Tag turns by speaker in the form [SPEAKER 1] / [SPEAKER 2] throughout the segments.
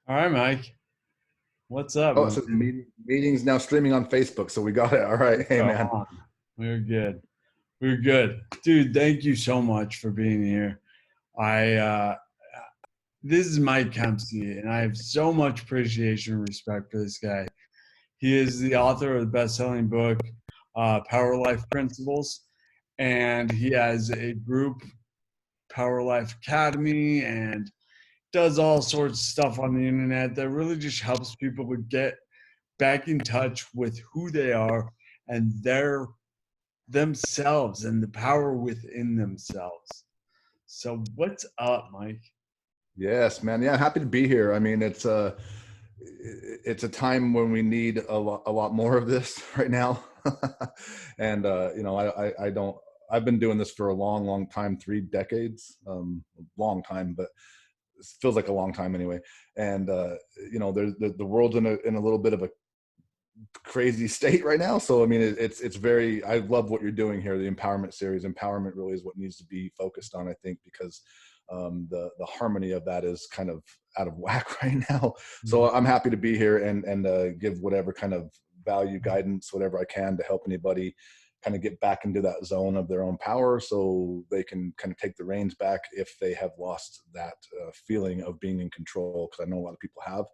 [SPEAKER 1] All right, Mike. What's up,
[SPEAKER 2] Oh, it
[SPEAKER 1] man?
[SPEAKER 2] says meetings now streaming on Facebook. So we got it. All right. Hey,
[SPEAKER 1] Go
[SPEAKER 2] man.
[SPEAKER 1] on. We're good. We're good. Dude, thank you so much for being here. I This is Mike Kemski, and I have so much appreciation and respect for this guy. He is the author of the best-selling book, Power Life Principles, and he has a group, Power Life Academy, and does all sorts of stuff on the internet that really just helps people to get back in touch with who they are and their themselves and the power within themselves. So what's up, Mike?
[SPEAKER 2] Yes, man. Yeah, happy to be here. I mean, it's a time when we need a lot more of this right now. And I don't. I've been doing this for a long time, 3 decades. Long time, but it feels like a long time anyway. And there's the world's in a little bit of a crazy state right now. So I mean, it's very. I love what you're doing here. The empowerment series. Empowerment really is what needs to be focused on, I think, because the harmony of that is kind of out of whack right now. So I'm happy to be here and give whatever kind of value, guidance, whatever I can to help anybody kind of get back into that zone of their own power, so they can kind of take the reins back if they have lost that feeling of being in control. Because I know a lot of people have.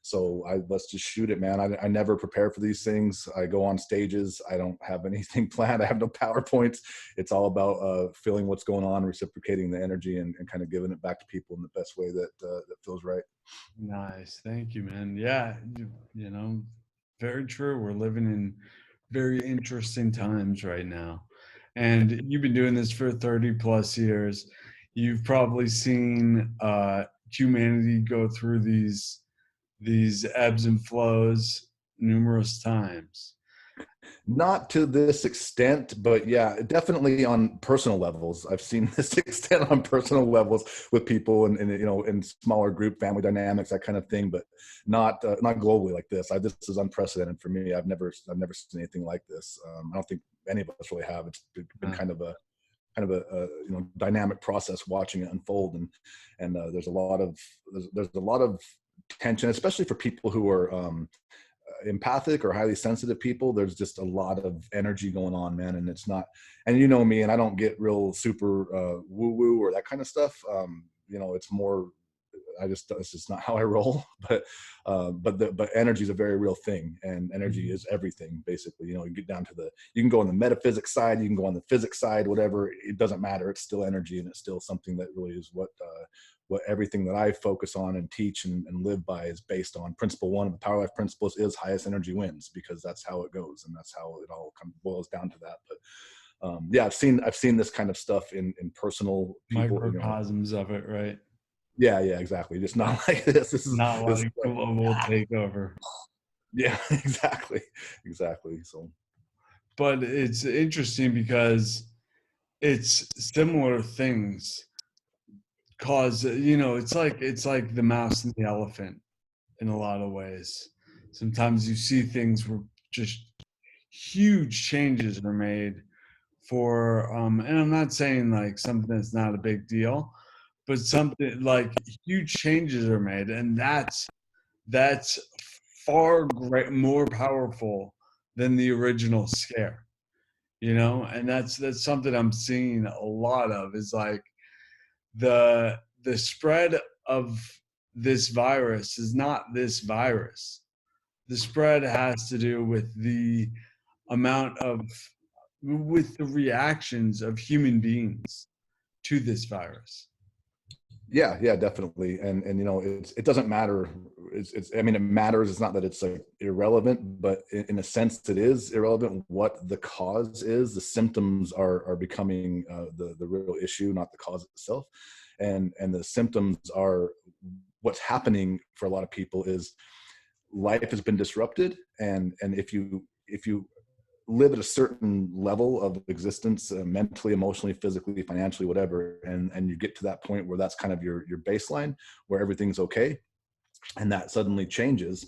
[SPEAKER 2] So let's just shoot it, man. I never prepare for these things. I go on stages. I don't have anything planned. I have no PowerPoints. It's all about feeling what's going on, reciprocating the energy, and kind of giving it back to people in the best way that feels right.
[SPEAKER 1] Nice. Thank you, man. Yeah, you know, very true. We're living in very interesting times right now. And you've been doing this for 30 plus years. You've probably seen humanity go through these ebbs and flows numerous times.
[SPEAKER 2] Not to this extent, but yeah, definitely on personal levels. I've seen this extent on personal levels with people in smaller group family dynamics, that kind of thing, but not globally like this. This is unprecedented for me. I've never seen anything like this. I don't think any of us really have. It's been
[SPEAKER 1] Uh,
[SPEAKER 2] kind of a dynamic process watching it unfold, and there's a lot of tension, especially for people who are empathic or highly sensitive people. There's just a lot of energy going on, man. And it's not, and you know me, and I don't get real super woo woo or that kind of stuff. It's more, it's just not how I roll. But energy is a very real thing, and energy is everything basically. You get down to you can go on the metaphysics side, you can go on the physics side, whatever. It doesn't matter. It's still energy, and it's still something that really is what everything that I focus on and teach and live by is based on. Principle one of the Power Life Principles is highest energy wins, because that's how it goes, and that's how it all kind of boils down to that. But yeah, I've seen this kind of stuff in personal people.
[SPEAKER 1] Microcosms of it, right?
[SPEAKER 2] Yeah, exactly. Just not like this. This is
[SPEAKER 1] Not
[SPEAKER 2] this.
[SPEAKER 1] like global takeover.
[SPEAKER 2] Yeah, exactly. So
[SPEAKER 1] But it's interesting because it's similar things cause it's like the mouse and the elephant in a lot of ways. Sometimes you see things where just huge changes are made for and I'm not saying like something that's not a big deal, but something like huge changes are made, and that's far more powerful than the original scare, and that's something I'm seeing a lot of, is like the spread of this virus is not this virus. The spread has to do with the amount of with the reactions of human beings to this virus.
[SPEAKER 2] yeah, definitely. And it doesn't matter. I mean, it matters. It's not that it's like irrelevant, but in a sense it is irrelevant what the cause is. The symptoms are becoming the real issue, not the cause itself. And the symptoms are what's happening for a lot of people is life has been disrupted. And if you live at a certain level of existence, mentally, emotionally, physically, financially, whatever, and you get to that point where that's kind of your baseline, where everything's okay, and that suddenly changes,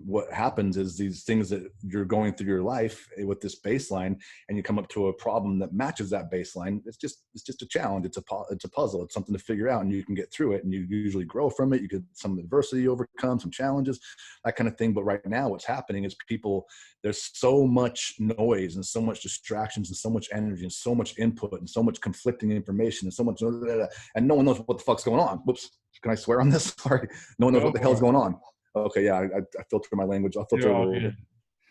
[SPEAKER 2] what happens is these things that you're going through your life with this baseline, and you come up to a problem that matches that baseline. It's just a challenge. It's a puzzle. It's something to figure out, and you can get through it, and you usually grow from it. You get some adversity, you overcome some challenges, that kind of thing. But right now what's happening is there's so much noise and so much distractions and so much energy and so much input and so much conflicting information and so much, and no one knows what the fuck's going on. Whoops. Can I swear on this? Sorry. No one knows what
[SPEAKER 1] Go
[SPEAKER 2] the
[SPEAKER 1] for
[SPEAKER 2] hell's
[SPEAKER 1] it.
[SPEAKER 2] going on. Okay, yeah, I filter my language. I'll filter
[SPEAKER 1] You're
[SPEAKER 2] it a
[SPEAKER 1] all
[SPEAKER 2] little bit.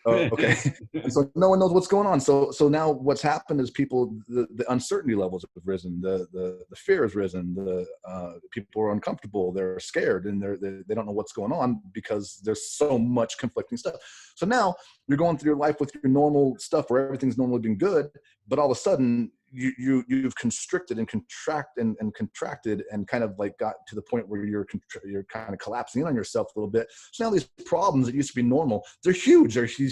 [SPEAKER 1] good.
[SPEAKER 2] Okay. And so no one knows what's going on. So now what's happened is the uncertainty levels have risen, the fear has risen, the people are uncomfortable, they're scared, and they don't know what's going on because there's so much conflicting stuff. So now you're going through your life with your normal stuff where everything's normally been good, but all of a sudden you've constricted and contracted and kind of like got to the point where you're kind of collapsing in on yourself a little bit. So now these problems that used to be normal, they're huge. They're huge.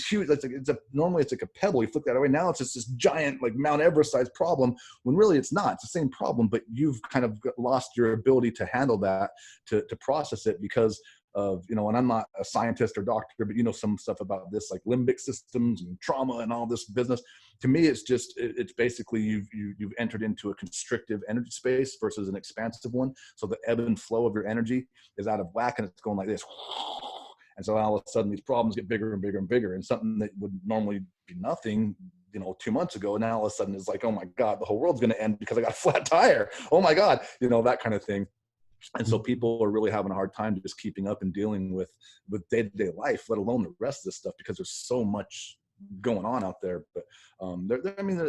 [SPEAKER 2] Normally it's like a pebble. You flick that away. Now it's just this giant, like Mount Everest sized problem, when really it's not. It's the same problem, but you've kind of lost your ability to handle that, to process it, because of, and I'm not a scientist or doctor, but some stuff about this, like limbic systems and trauma and all this business. To me, it's basically you've entered into a constrictive energy space versus an expansive one. So the ebb and flow of your energy is out of whack, and it's going like this. And so all of a sudden these problems get bigger and bigger and bigger, and something that would normally be nothing 2 months ago, now all of a sudden is like, oh my God, the whole world's going to end because I got a flat tire. Oh my God, that kind of thing. And so people are really having a hard time just keeping up and dealing with day-to-day life, let alone the rest of this stuff, because there's so much going on out there. But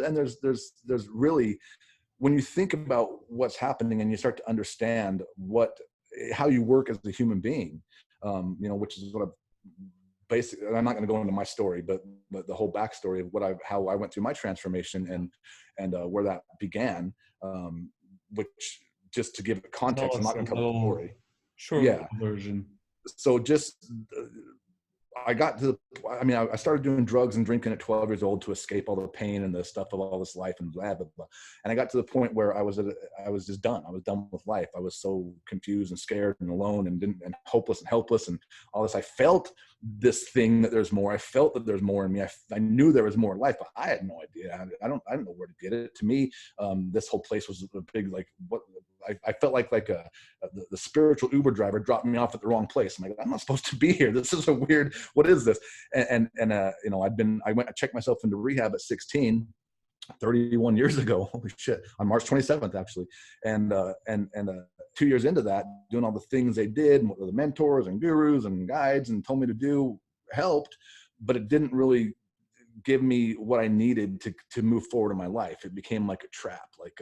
[SPEAKER 2] there's really, when you think about what's happening and you start to understand how you work as a human being, which is what I've basically, I'm not going to go into my story, but the whole backstory of how I went through my transformation and where that began, which, just to give it context, I'm not going to tell the story.
[SPEAKER 1] Short
[SPEAKER 2] Yeah.
[SPEAKER 1] version.
[SPEAKER 2] So just, I started doing drugs and drinking at 12 years old to escape all the pain and the stuff of all this life and blah, blah, blah. And I got to the point where I was just done. I was done with life. I was so confused and scared and alone and hopeless and helpless and all this. I felt this thing that there's more. I felt that there's more in me. I knew there was more in life, but I had no idea. I don't know where to get it. To me, this whole place was a big, like, what I felt like the spiritual Uber driver dropped me off at the wrong place. I'm like, I'm not supposed to be here. This is a weird, what is this? I checked myself into rehab at 16, 31 years ago. Holy shit. On March 27th, actually. And 2 years into that, doing all the things they did, what the mentors and gurus and guides and told me to do helped, but it didn't really give me what I needed to move forward in my life. It became like a trap, like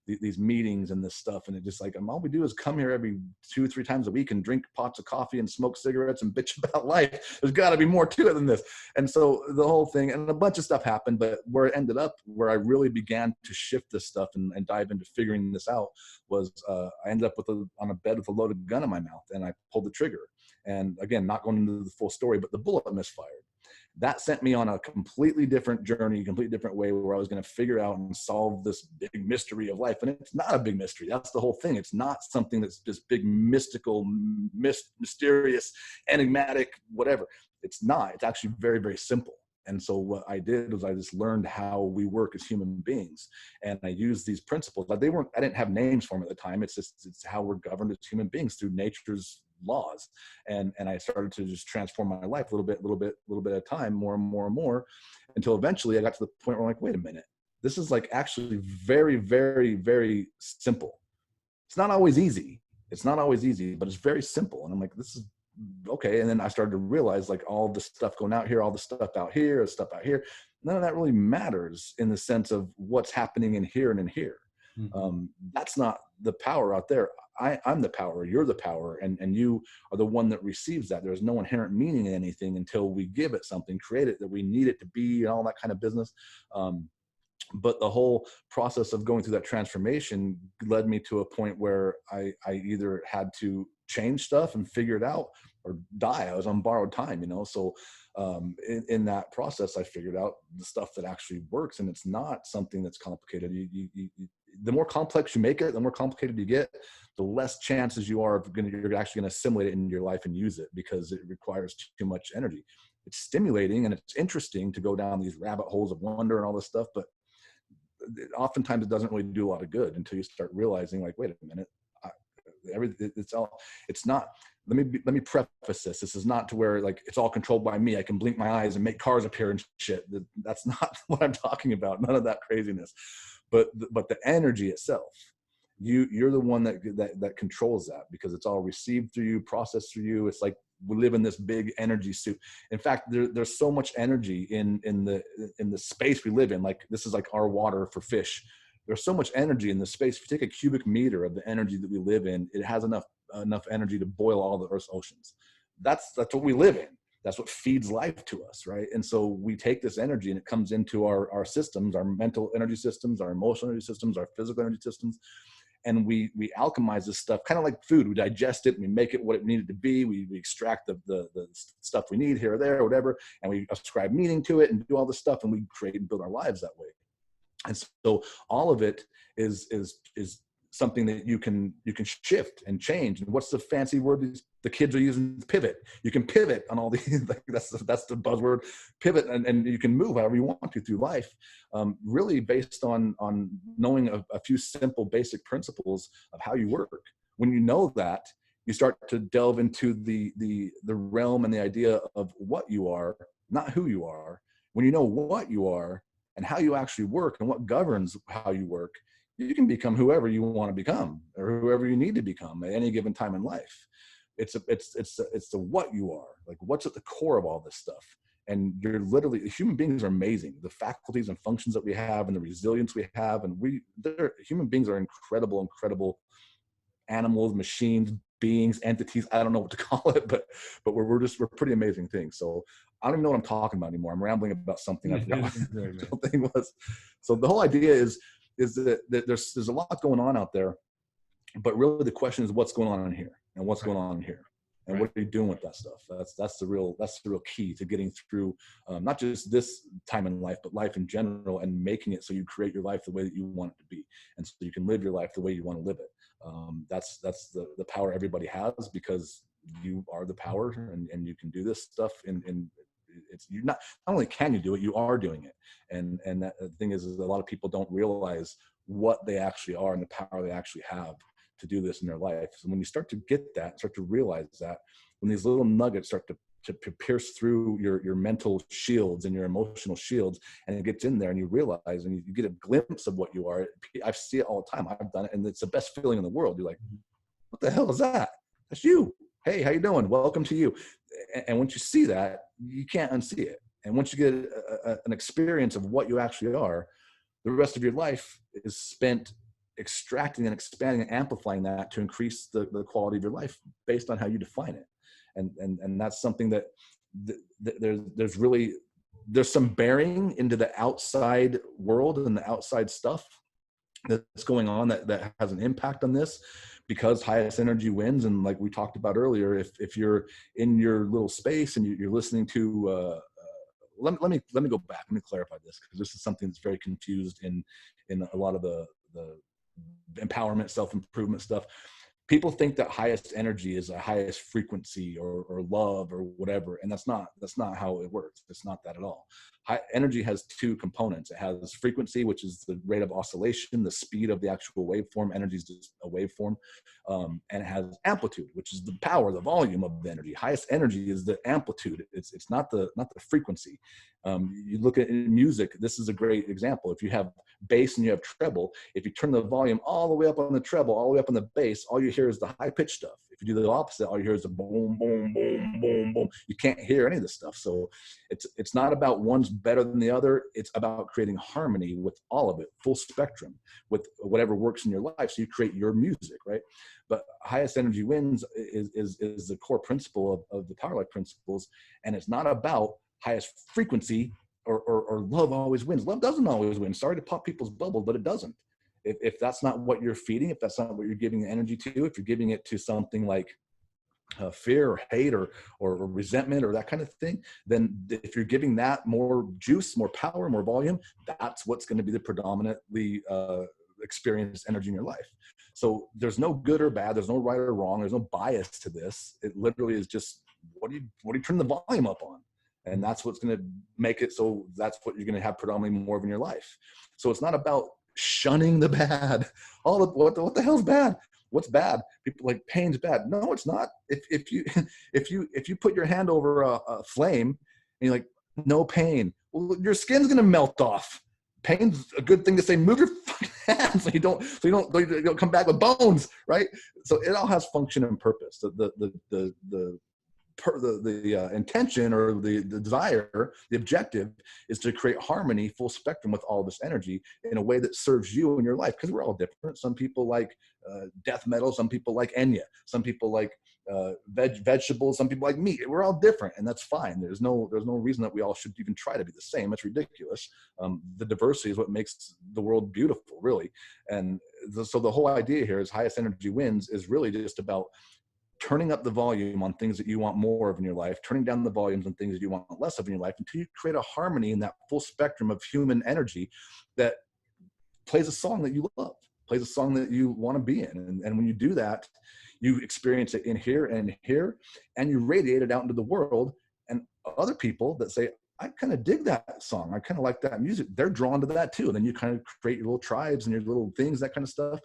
[SPEAKER 2] these meetings and this stuff. And it just like, all we do is come here every 2-3 times a week and drink pots of coffee and smoke cigarettes and bitch about life. There's got to be more to it than this. And so the whole thing, and a bunch of stuff happened, but where it ended up, where I really began to shift this stuff and dive into figuring this out, was I ended up on a bed with a loaded gun in my mouth, and I pulled the trigger. And again, not going into the full story, but the bullet misfired. That sent me on a completely different journey, completely different way, where I was going to figure out and solve this big mystery of life. And it's not a big mystery. That's the whole thing. It's not something that's just big, mystical, mysterious, enigmatic, whatever. It's not. It's actually very, very simple. And so what I did was I just learned how we work as human beings. And I used these principles. Like I didn't have names for them at the time. It's how we're governed as human beings through nature's laws. And I started to just transform my life a little bit at a time, more and more and more, until eventually I got to the point where I'm like, wait a minute, this is like actually very, very, very simple. It's not always easy, but it's very simple. And I'm like, this is okay. And then I started to realize, like, all the stuff going out here, all the stuff out here, none of that really matters in the sense of what's happening in here and in here. Mm-hmm. That's not the power out there. I'm the power, you're the power, and you are the one that receives that. There's no inherent meaning in anything until we give it something, create it that we need it to be, and all that kind of business. But the whole process of going through that transformation led me to a point where I either had to change stuff and figure it out, or die. I was on borrowed time, So in that process, I figured out the stuff that actually works, and it's not something that's complicated. the more complex you make it, the more complicated you get, the less chances you are of you're actually going to assimilate it in your life and use it, because it requires too much energy. It's stimulating and it's interesting to go down these rabbit holes of wonder and all this stuff, but oftentimes it doesn't really do a lot of good until you start realizing, like, wait a minute, it's not, let me preface this. This is not to where like it's all controlled by me. I can blink my eyes and make cars appear and shit. That's not what I'm talking about. None of that craziness. But the energy itself, you're the one that controls that, because it's all received through you, processed through you. It's like we live in this big energy suit. In fact, there's so much energy in the space we live in. Like, this is like our water for fish. There's so much energy in the space. If you take a cubic meter of the energy that we live in, it has enough energy to boil all the Earth's oceans. That's what we live in. That's what feeds life to us, right? And so we take this energy and it comes into our systems, our mental energy systems, our emotional energy systems, our physical energy systems. And we alchemize this stuff, kind of like food. We digest it, and we make it what it needed to be. We extract the stuff we need here or there or whatever, and we ascribe meaning to it and do all this stuff, and we create and build our lives that way. And so all of it is something that you can shift and change. And what's the fancy word the kids are using? Pivot. You can pivot on all these. That's the buzzword. Pivot, and you can move however you want to through life. Really based on knowing a few simple basic principles of how you work. When you know that, you start to delve into the realm and the idea of what you are, not who you are. When you know what you are and how you actually work and what governs how you work, you can become whoever you want to become or whoever you need to become at any given time in life. It's the what you are, like what's at the core of all this stuff. And you're literally, human beings are amazing. The faculties and functions that we have and the resilience we have, and human beings are incredible animals, machines, beings, entities. I don't know what to call it, but we're pretty amazing things. So I don't even know what I'm talking about anymore. I'm rambling about something. I forgot what the thing was. So the whole idea is that there's a lot going on out there, but really the question is what's going on in here and what's going on in here. And what are you doing with that stuff? That's the real key to getting through not just this time in life, but life in general, and making it so you create your life the way that you want it to be, and so you can live your life the way you want to live it. That's the power everybody has, because you are the power, and you can do this stuff. It's you not only can you do it, you are doing it. And that, the thing is a lot of people don't realize what they actually are and the power they actually have to do this in their life. So when you start to get that, start to realize that, when these little nuggets start to pierce through your mental shields and your emotional shields, and it gets in there, and you realize, and you get a glimpse of what you are. I see it all the time. I've done it, and it's the best feeling in the world. You're like, what the hell is that? That's you. Hey, how you doing? Welcome to you. And once you see that, you can't unsee it. And once you get an experience of what you actually are, the rest of your life is spent extracting and expanding and amplifying that to increase the quality of your life based on how you define it. And that's something that there's some bearing into the outside world and the outside stuff that's going on that has an impact on this, because highest energy wins. And like we talked about earlier, if you're in your little space and you're listening to let me go back. Let me clarify this, because this is something that's very confused in a lot of the empowerment, self-improvement stuff. People think that highest energy is a highest frequency or love or whatever, and that's not how it works. It's not that at all. High energy has two components. It has frequency, which is the rate of oscillation, the speed of the actual waveform. Energy is just a waveform, and it has amplitude, which is the power, the volume of the energy. Highest energy is the amplitude. It's not the frequency. You look at in music. This is a great example. If you have bass and you have treble, if you turn the volume all the way up on the treble, all the way up on the bass, all you hear is the high pitch stuff. If you do the opposite, all you hear is a boom, boom, boom, boom, boom. You can't hear any of this stuff. So it's not about one's better than the other. It's about creating harmony with all of it, full spectrum, with whatever works in your life. So you create your music, right? But highest energy wins is the core principle of the Power Life principles. And it's not about highest frequency or love always wins. Love doesn't always win. Sorry to pop people's bubble, but it doesn't. If that's not what you're feeding, if that's not what you're giving energy to, if you're giving it to something like fear or hate or resentment or that kind of thing, then if you're giving that more juice, more power, more volume, that's what's going to be the predominantly experience energy in your life. So there's no good or bad. There's no right or wrong. There's no bias to this. It literally is just, what do you turn the volume up on? And that's what's going to make it so that's what you're going to have predominantly more of in your life. So it's not about shunning the bad. What the hell's bad? What's bad? People like pain's bad. No, it's not. If you put your hand over a flame and you're like, no pain, well, your skin's going to melt off. Pain's a good thing to say, move your fucking hands so you don't come back with bones, right? So it all has function and purpose. The intention or the desire, the objective is to create harmony, full spectrum with all this energy in a way that serves you in your life. Because we're all different. Some people like death metal. Some people like Enya. Some people like vegetables. Some people like meat. We're all different, and that's fine. There's no reason that we all should even try to be the same. That's ridiculous. The diversity is what makes the world beautiful, really. And so the whole idea here is highest energy wins is really just about turning up the volume on things that you want more of in your life, turning down the volumes on things that you want less of in your life, until you create a harmony in that full spectrum of human energy that plays a song that you love, plays a song that you want to be in. And when you do that, you experience it in here, and you radiate it out into the world. And other people that say, I kind of dig that song, I kind of like that music, they're drawn to that too. And then you kind of create your little tribes and your little things, that kind of stuff.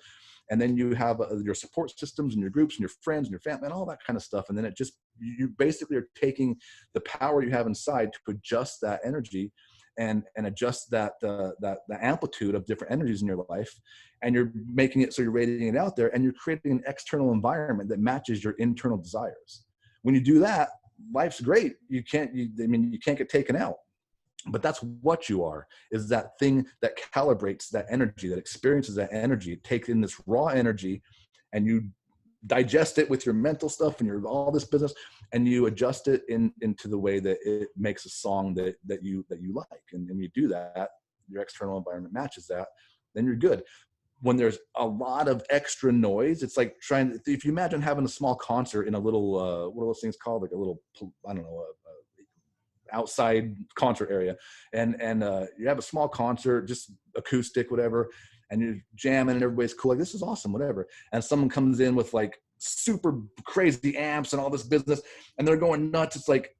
[SPEAKER 2] And then you have your support systems and your groups and your friends and your family and all that kind of stuff. And then it just, you basically are taking the power you have inside to adjust that energy and adjust that the amplitude of different energies in your life. And you're making it so you're radiating it out there, and you're creating an external environment that matches your internal desires. When you do that, life's great. You can't get taken out. But that's what you are, is that thing that calibrates that energy, that experiences that energy. Take in this raw energy and you digest it with your mental stuff and your all this business, and you adjust it into the way that it makes a song that you like. And you do that, your external environment matches that, then you're good. When there's a lot of extra noise, it's like if you imagine having a small concert in a little, what are those things called? Like a little, I don't know, outside concert area, and you have a small concert, just acoustic, whatever, and you're jamming and everybody's cool, like this is awesome, whatever, and someone comes in with like super crazy amps and all this business and they're going nuts. It's like,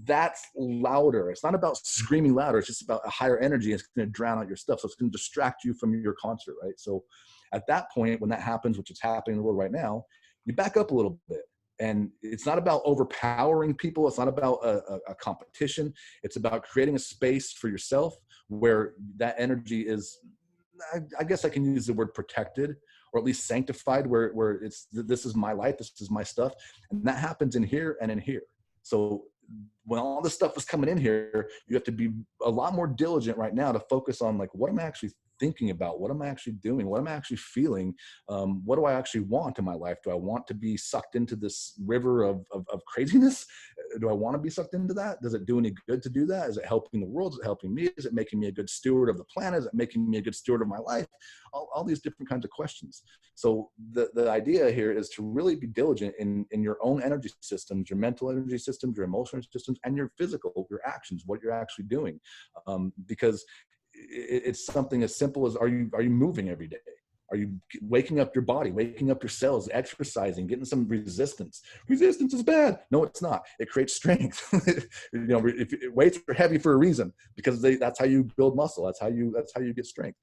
[SPEAKER 2] that's louder. It's not about screaming louder, it's just about a higher energy. It's going to drown out your stuff, so it's going to distract you from your concert, right? So at that point, when that happens, which is happening in the world right now, you back up a little bit. And it's not about overpowering people. It's not about a competition. It's about creating a space for yourself where that energy is, I guess I can use the word protected, or at least sanctified, where it's, this is my life, this is my stuff. And that happens in here and in here. So when all this stuff is coming in here, you have to be a lot more diligent right now to focus on, like, what am I actually thinking about? What am I actually doing? What am I actually feeling? What do I actually want in my life? Do I want to be sucked into this river of craziness? Do I want to be sucked into that? Does it do any good to do that? Is it helping the world? Is it helping me? Is it making me a good steward of the planet? Is it making me a good steward of my life? All these different kinds of questions. So the idea here is to really be diligent in your own energy systems, your mental energy systems, your emotional systems, and your physical, your actions, what you're actually doing. Because it's something as simple as, are you moving every day? Are you waking up your body, waking up your cells, exercising, getting some resistance? Resistance is bad. No, it's not. It creates strength. Weights are heavy for a reason, because that's how you build muscle. That's how you get strength.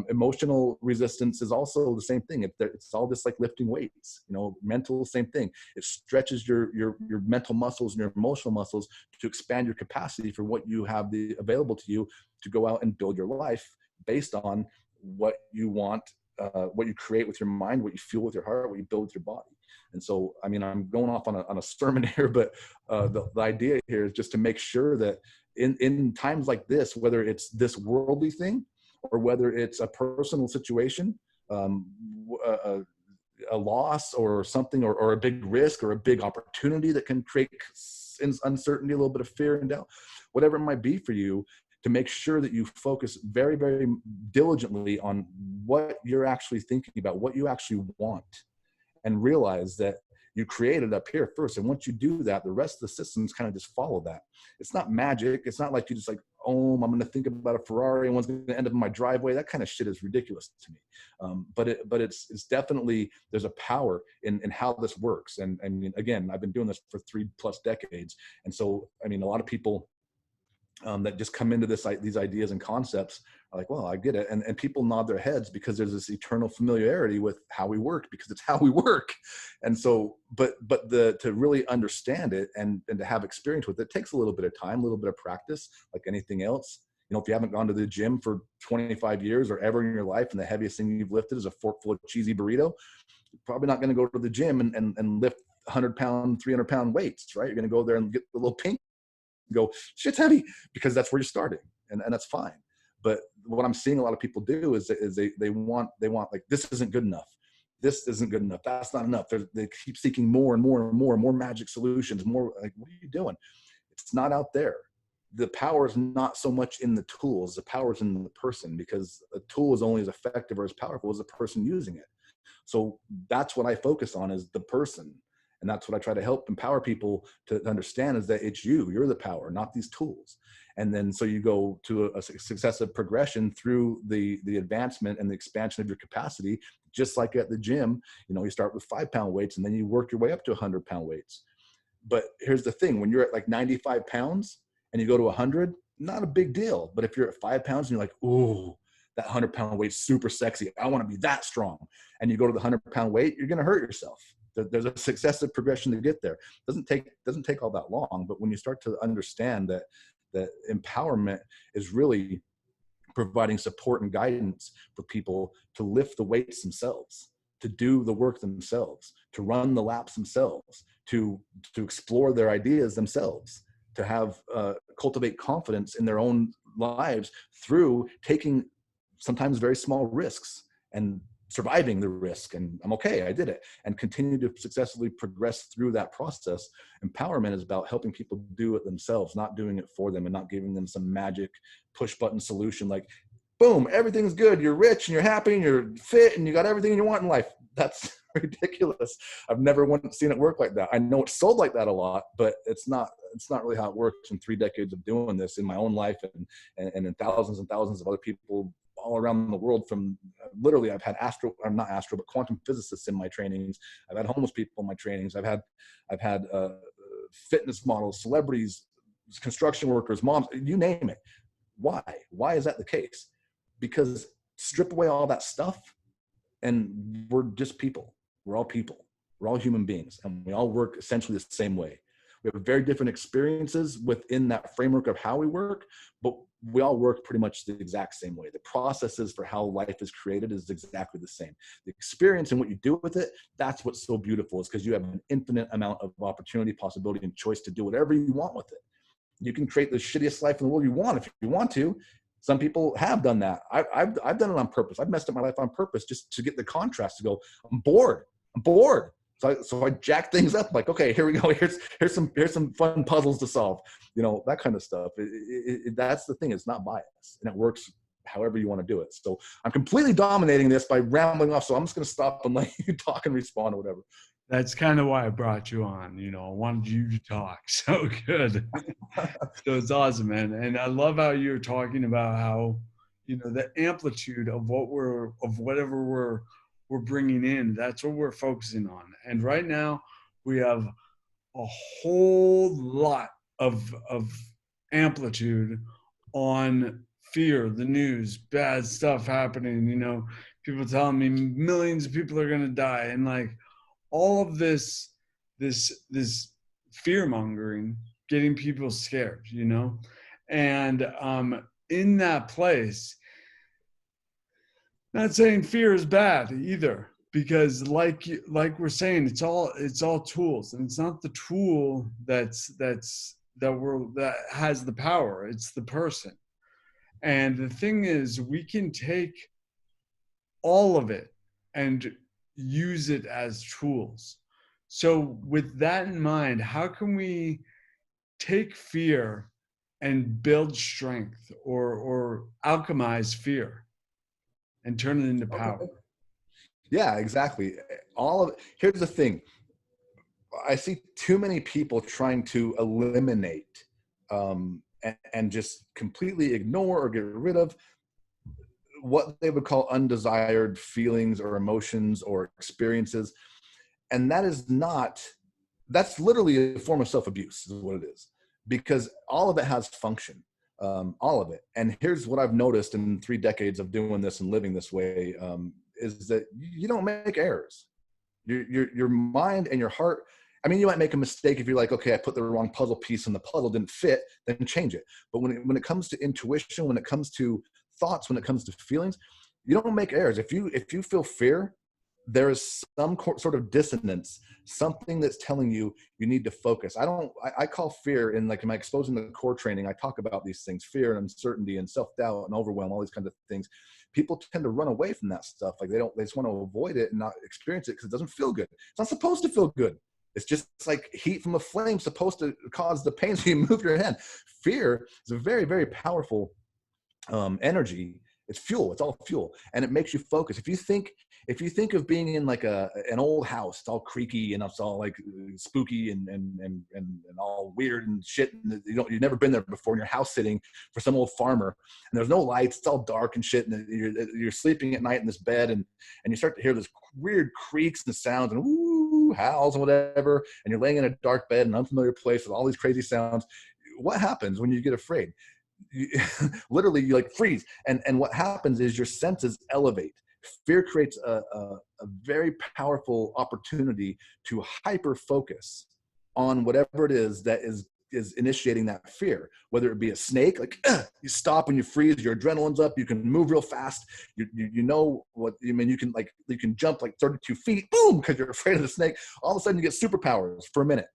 [SPEAKER 2] Emotional resistance is also the same thing. It's all just like lifting weights. Mental, same thing. It stretches your mental muscles and your emotional muscles to expand your capacity for what you have available to you to go out and build your life based on what you want. What you create with your mind, what you feel with your heart, what you build with your body. And so, I mean, I'm going off on a sermon here, but the idea here is just to make sure that in times like this, whether it's this worldly thing or whether it's a personal situation, a loss or something, or a big risk or a big opportunity that can create uncertainty, a little bit of fear and doubt, whatever it might be for you, to make sure that you focus very, very diligently on what you're actually thinking about, what you actually want, and realize that You create it up here first. And once you do that, the rest of the systems kind of just follow that. It's not magic. It's not like you just like, oh, I'm going to think about a Ferrari and one's going to end up in my driveway. That kind of shit is ridiculous to me. But it's definitely, there's a power in how this works. And I mean, again, I've been doing this for 3+ decades. And so, I mean, a lot of people that just come into these ideas and concepts are like, well, I get it. And people nod their heads because there's this eternal familiarity with how we work, because it's how we work. And so, but to really understand it and to have experience with it takes a little bit of time, a little bit of practice, like anything else. You know, if you haven't gone to the gym for 25 years or ever in your life, and the heaviest thing you've lifted is a fork full of cheesy burrito, you're probably not going to go to the gym and lift 100-pound, 300-pound weights, right? You're going to go there and get the little pink, go, shit's heavy, because that's where you're starting, and that's fine. But what I'm seeing a lot of people do is they want like, this isn't good enough, this isn't good enough, that's not enough. They keep seeking more and more and more and more magic solutions, more like, what are you doing? It's not out there. The power is not so much in the tools, the power is in the person, because a tool is only as effective or as powerful as the person using it. So that's what I focus on, is the person. And that's what I try to help empower people to understand, is that it's you're the power, not these tools. And then so you go to a successive progression through the advancement and the expansion of your capacity, just like at the gym. You know, you start with 5-pound weights and then you work your way up to 100-pound weights. But here's the thing, when you're at like 95 pounds and you go to 100, not a big deal. But if you're at 5 pounds and you're like, ooh, that 100-pound weight's super sexy, I want to be that strong, and you go to the 100-pound weight, you're going to hurt yourself. There's a successive progression to get there. Doesn't take all that long. But when you start to understand that empowerment is really providing support and guidance for people to lift the weights themselves, to do the work themselves, to run the laps themselves, to explore their ideas themselves, to have cultivate confidence in their own lives through taking sometimes very small risks and surviving the risk. And I'm okay, I did it, and continue to successfully progress through that process. Empowerment is about helping people do it themselves, not doing it for them, and not giving them some magic push button solution like, boom, everything's good, you're rich and you're happy and you're fit and you got everything you want in life. That's ridiculous. I've never seen it work like that. I know it's sold like that a lot, but it's not really how it works. In 3 decades of doing this in my own life and in thousands and thousands of other people all around the world, from literally, I've had but quantum physicists in my trainings. I've had homeless people in my trainings. I've had fitness models, celebrities, construction workers, moms, you name it. Why is that the case? Because strip away all that stuff and we're just people. We're all people. We're all human beings, and we all work essentially the same way. We have very different experiences within that framework of how we work, but we all work pretty much the exact same way. The processes for how life is created is exactly the same. The experience and what you do with it, that's what's so beautiful, is because you have an infinite amount of opportunity, possibility, and choice to do whatever you want with it. You can create the shittiest life in the world you want if you want to. Some people have done that. I've done it on purpose. I've messed up my life on purpose just to get the contrast to go, I'm bored. So I jack things up, like, okay, here we go. Here's some fun puzzles to solve, you know, that kind of stuff. That's the thing. It's not biased, and it works however you want to do it. So I'm completely dominating this by rambling off. So I'm just going to stop and let you talk and respond or whatever.
[SPEAKER 1] That's kind of why I brought you on. You know, I wanted you to talk. So good. So it's awesome, man. And I love how you're talking about how, you know, the amplitude of whatever we're bringing in. That's what we're focusing on. And right now, we have a whole lot of amplitude on fear, the news, bad stuff happening. You know, people telling me millions of people are going to die, and like all of this fear mongering, getting people scared. You know, and in that place, not saying fear is bad either, because like we're saying, it's all tools, and it's not the tool that has the power. It's the person. And the thing is, we can take all of it and use it as tools. So with that in mind, how can we take fear and build strength, or alchemize fear and turn it into power?
[SPEAKER 2] Okay. Yeah, exactly. Here's the thing. I see too many people trying to eliminate and just completely ignore or get rid of what they would call undesired feelings or emotions or experiences. And that is not, that's literally a form of self-abuse is what it is, because all of it has function, all of it. And here's what I've noticed in 3 decades of doing this and living this way, is that you don't make errors. Your mind and your heart, I mean, you might make a mistake if you're like, okay, I put the wrong puzzle piece and the puzzle didn't fit, then change it. But when it comes to intuition, when it comes to thoughts, when it comes to feelings, you don't make errors. If you feel fear, there is some sort of dissonance, something that's telling you you need to focus. I call fear, in like in my exposing the core training, I talk about these things: fear and uncertainty and self-doubt and overwhelm, all these kinds of things. People tend to run away from that stuff. Like they just want to avoid it and not experience it because it doesn't feel good. It's not supposed to feel good. It's just like heat from a flame supposed to cause the pain so you move your hand. Fear is a very, very powerful energy. It's fuel. It's all fuel, and it makes you focus. If you think of being in like an old house, it's all creaky and it's all like spooky and all weird and shit. And you've never been there before, and you're house sitting for some old farmer, and there's no lights. It's all dark and shit, and you're sleeping at night in this bed, and you start to hear this weird creaks and sounds and ooh howls and whatever, and you're laying in a dark bed in an unfamiliar place with all these crazy sounds. What happens when you get afraid? Literally you like freeze, and what happens is your senses elevate. Fear creates a very powerful opportunity to hyper focus on whatever it is that is initiating that fear, whether it be a snake, like you stop when you freeze, your adrenaline's up, you can move real fast, you know what you mean, you can jump like 32 feet, boom, because you're afraid of the snake. All of a sudden you get superpowers for a minute.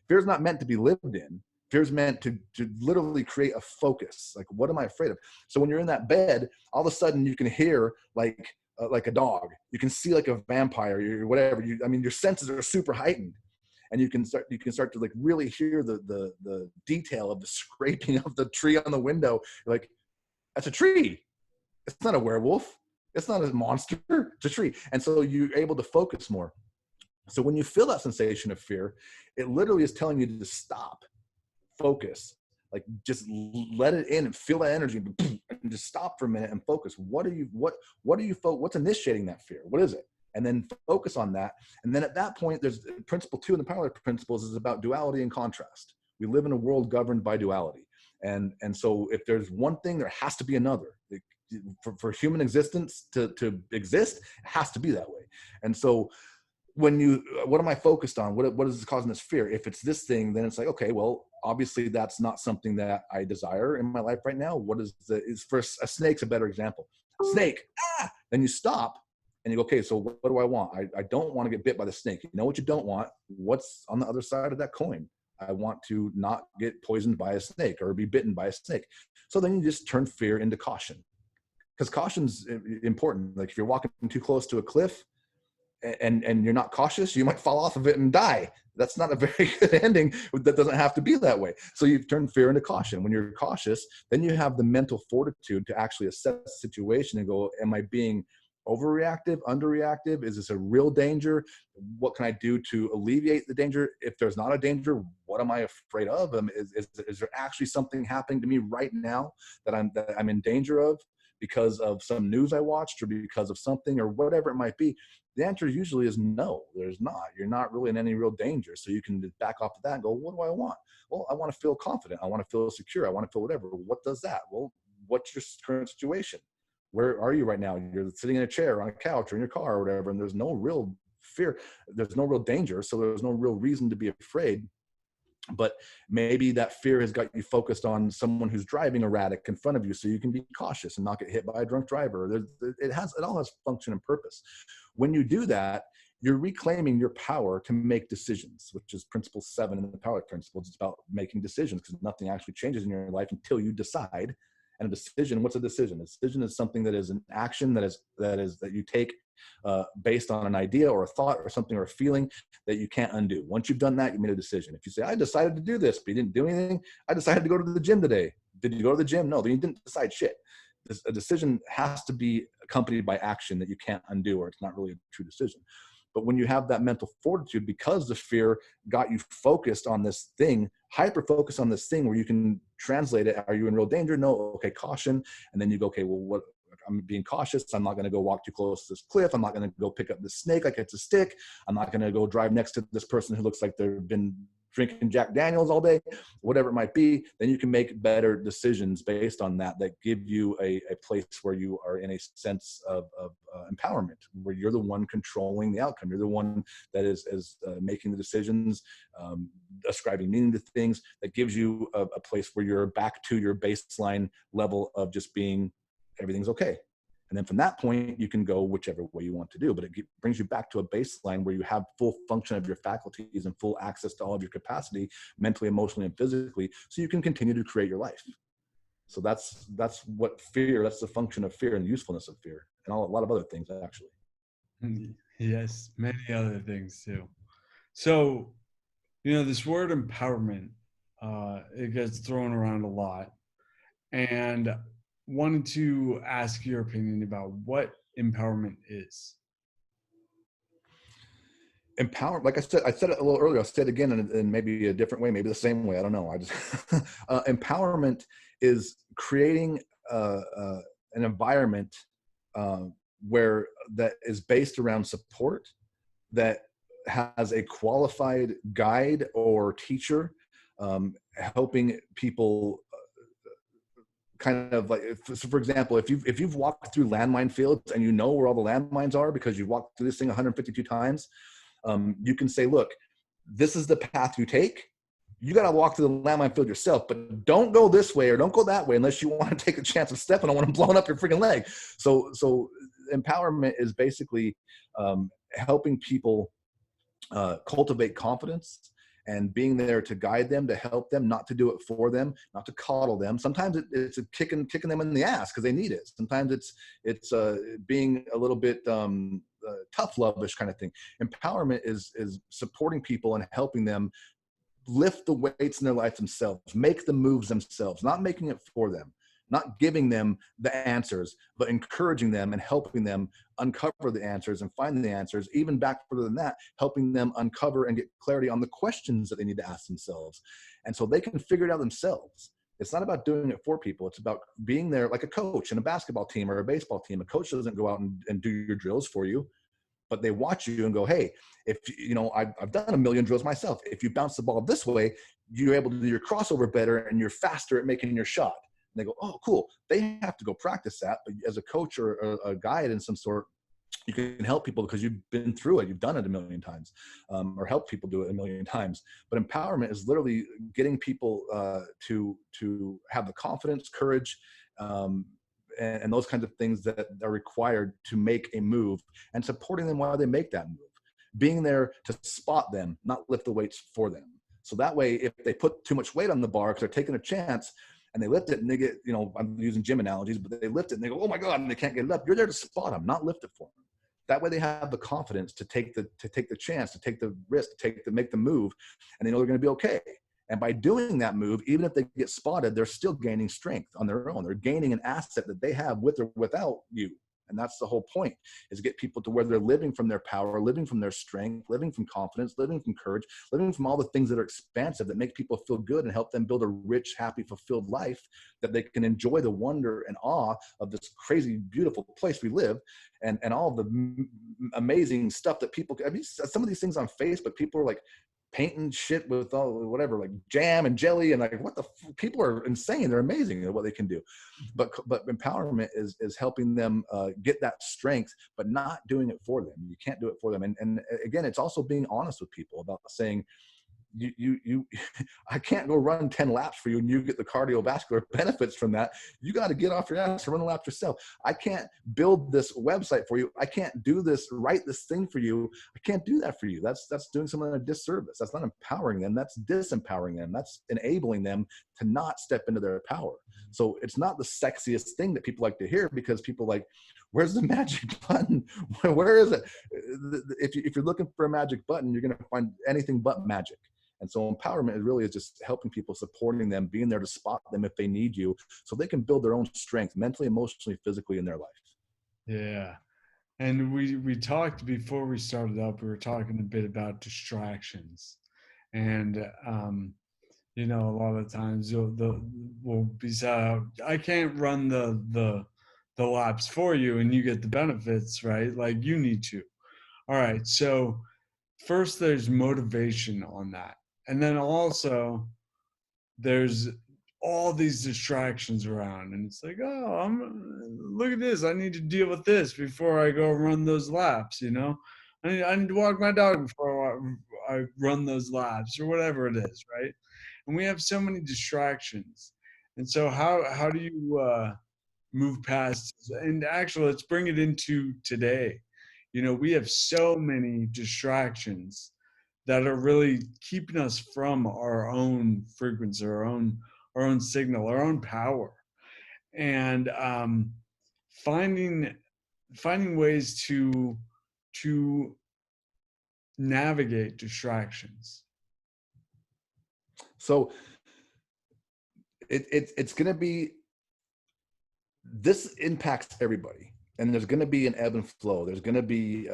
[SPEAKER 2] Fear is not meant to be lived in. Fear is meant to literally create a focus. Like, what am I afraid of? So when you're in that bed, all of a sudden you can hear like a dog. You can see like a vampire or whatever. I mean, your senses are super heightened, and you can start to like really hear the detail of the scraping of the tree on the window. You're like, that's a tree. It's not a werewolf. It's not a monster. It's a tree. And so you're able to focus more. So when you feel that sensation of fear, it literally is telling you to stop, focus, like just let it in and feel that energy and just stop for a minute and focus. What's initiating that fear? What is it? And then focus on that. And then at that point, there's principle 2 in the power principles is about duality and contrast. We live in a world governed by duality. And so if there's one thing, there has to be another. For human existence to exist, it has to be that way. And so what am I focused on? What is causing this fear? If it's this thing, then it's like, okay, well, obviously that's not something that I desire in my life right now. For a snake's a better example. Snake, then you stop and you go, okay, so what do I want? I don't want to get bit by the snake. You know what you don't want? What's on the other side of that coin? I want to not get poisoned by a snake or be bitten by a snake. So then you just turn fear into caution, because caution's important. Like if you're walking too close to a cliff, and you're not cautious, you might fall off of it and die. That's not a very good ending. That doesn't have to be that way. So you've turned fear into caution. When you're cautious, then you have the mental fortitude to actually assess the situation and go, am I being overreactive, underreactive? Is this a real danger? What can I do to alleviate the danger? If there's not a danger, what am I afraid of? Is there actually something happening to me right now that I'm in danger of because of some news I watched or because of something or whatever it might be? The answer usually is no, there's not. You're not really in any real danger. So you can back off of that and go, what do I want? Well, I want to feel confident. I want to feel secure. I want to feel whatever. What does that? Well, what's your current situation? Where are you right now? You're sitting in a chair, on a couch, or in your car or whatever, and there's no real fear. There's no real danger. So there's no real reason to be afraid. But maybe that fear has got you focused on someone who's driving erratic in front of you, so you can be cautious and not get hit by a drunk driver. It all has function and purpose. When you do that, you're reclaiming your power to make decisions, which is principle 7 in the power principles. It's about making decisions, because nothing actually changes in your life until you decide. And a decision, what's a decision? A decision is something that is an action that you take based on an idea or a thought or something or a feeling that you can't undo. Once you've done that, you made a decision. If you say, I decided to do this, but you didn't do anything. I decided to go to the gym today. Did you go to the gym? No, then you didn't decide shit. A decision has to be accompanied by action that you can't undo, or it's not really a true decision. But when you have that mental fortitude, because the fear got you focused on this thing, hyper focused on this thing where you can translate it. Are you in real danger? No. Okay, caution. And then you go, okay, well, what? I'm being cautious. I'm not going to go walk too close to this cliff. I'm not going to go pick up this snake like it's a stick. I'm not going to go drive next to this person who looks like they've been drinking Jack Daniels all day, whatever it might be. Then you can make better decisions based on that give you a place where you are in a sense of empowerment, where you're the one controlling the outcome. You're the one that is making the decisions, ascribing meaning to things. That gives you a place where you're back to your baseline level of just being, everything's okay. And then from that point, you can go whichever way you want to do, but it brings you back to a baseline where you have full function of your faculties and full access to all of your capacity, mentally, emotionally, and physically, so you can continue to create your life. So that's what fear, that's the function of fear and the usefulness of fear, and a lot of other things, actually.
[SPEAKER 1] Yes, many other things too. So, this word empowerment, it gets thrown around a lot. And wanted to ask your opinion about what empowerment is.
[SPEAKER 2] Empower, like I said it a little earlier, I'll say it again in maybe a different way, maybe the same way, I don't know. I just empowerment is creating an environment where that is based around support, that has a qualified guide or teacher helping people kind of like, so for example, if you've walked through landmine fields and you know where all the landmines are because you've walked through this thing 152 times, you can say, look, this is the path you take. You got to walk through the landmine field yourself, but don't go this way or don't go that way unless you want to take a chance of stepping on one and blowing up your freaking leg. So empowerment is basically helping people cultivate confidence and being there to guide them, to help them, not to do it for them, not to coddle them. Sometimes it's a kicking them in the ass because they need it. Sometimes it's being a little bit tough love-ish kind of thing. Empowerment is supporting people and helping them lift the weights in their life themselves, make the moves themselves, not making it for them, not giving them the answers, but encouraging them and helping them uncover the answers and find the answers. Even back further than that, helping them uncover and get clarity on the questions that they need to ask themselves. And so they can figure it out themselves. It's not about doing it for people. It's about being there like a coach in a basketball team or a baseball team. A coach doesn't go out and do your drills for you, but they watch you and go, hey, if I've done a million drills myself. If you bounce the ball this way, you're able to do your crossover better and you're faster at making your shot. And they go, oh, cool. They have to go practice that. But as a coach or a guide in some sort, you can help people because you've been through it. You've done it a million times, or helped people do it a million times. But empowerment is literally getting people to have the confidence, courage, and those kinds of things that are required to make a move, and supporting them while they make that move. Being there to spot them, not lift the weights for them. So that way, if they put too much weight on the bar because they're taking a chance, and they lift it and they get, I'm using gym analogies, but they lift it and they go, oh my God, and they can't get it up. You're there to spot them, not lift it for them. That way they have the confidence to take the chance, to take the risk, to make the move, and they know they're going to be okay. And by doing that move, even if they get spotted, they're still gaining strength on their own. They're gaining an asset that they have with or without you. And that's the whole point, is get people to where they're living from their power, living from their strength, living from confidence, living from courage, living from all the things that are expansive, that make people feel good and help them build a rich, happy, fulfilled life, that they can enjoy the wonder and awe of this crazy, beautiful place we live, and all the amazing stuff that people, some of these things on Facebook, people are like painting shit with all whatever, like jam and jelly, and like people are insane. They're amazing at what they can do. But empowerment is helping them get that strength, but not doing it for them. You can't do it for them. And again, it's also being honest with people about saying, you I can't go run 10 laps for you and you get the cardiovascular benefits from that. You got to get off your ass and run a lap yourself. I can't build this website for you. I can't write this thing for you. I can't do that for you. That's doing someone a disservice. That's not empowering them. That's disempowering them. That's enabling them to not step into their power. So it's not the sexiest thing that people like to hear, because people like, where's the magic button? Where is it? If you're looking for a magic button, you're going to find anything but magic. And so empowerment really is just helping people, supporting them, being there to spot them if they need you, so they can build their own strength mentally, emotionally, physically in their life.
[SPEAKER 1] Yeah. And we talked before we started up. We were talking a bit about distractions, and a lot of times we'll be said, I can't run the laps for you, and you get the benefits, right? Like you need to. All right, so first there's motivation on that, and then also there's all these distractions around, and it's like, oh, look at this, I need to deal with this before I go run those laps. I need to walk my dog before I run those laps, or whatever it is, right? And we have so many distractions, and so how do you move past? And actually, let's bring it into today. We have so many distractions that are really keeping us from our own frequency, our own signal, our own power, and finding finding ways to navigate distractions.
[SPEAKER 2] So it's going to be, this impacts everybody, and there's going to be an ebb and flow. There's going to be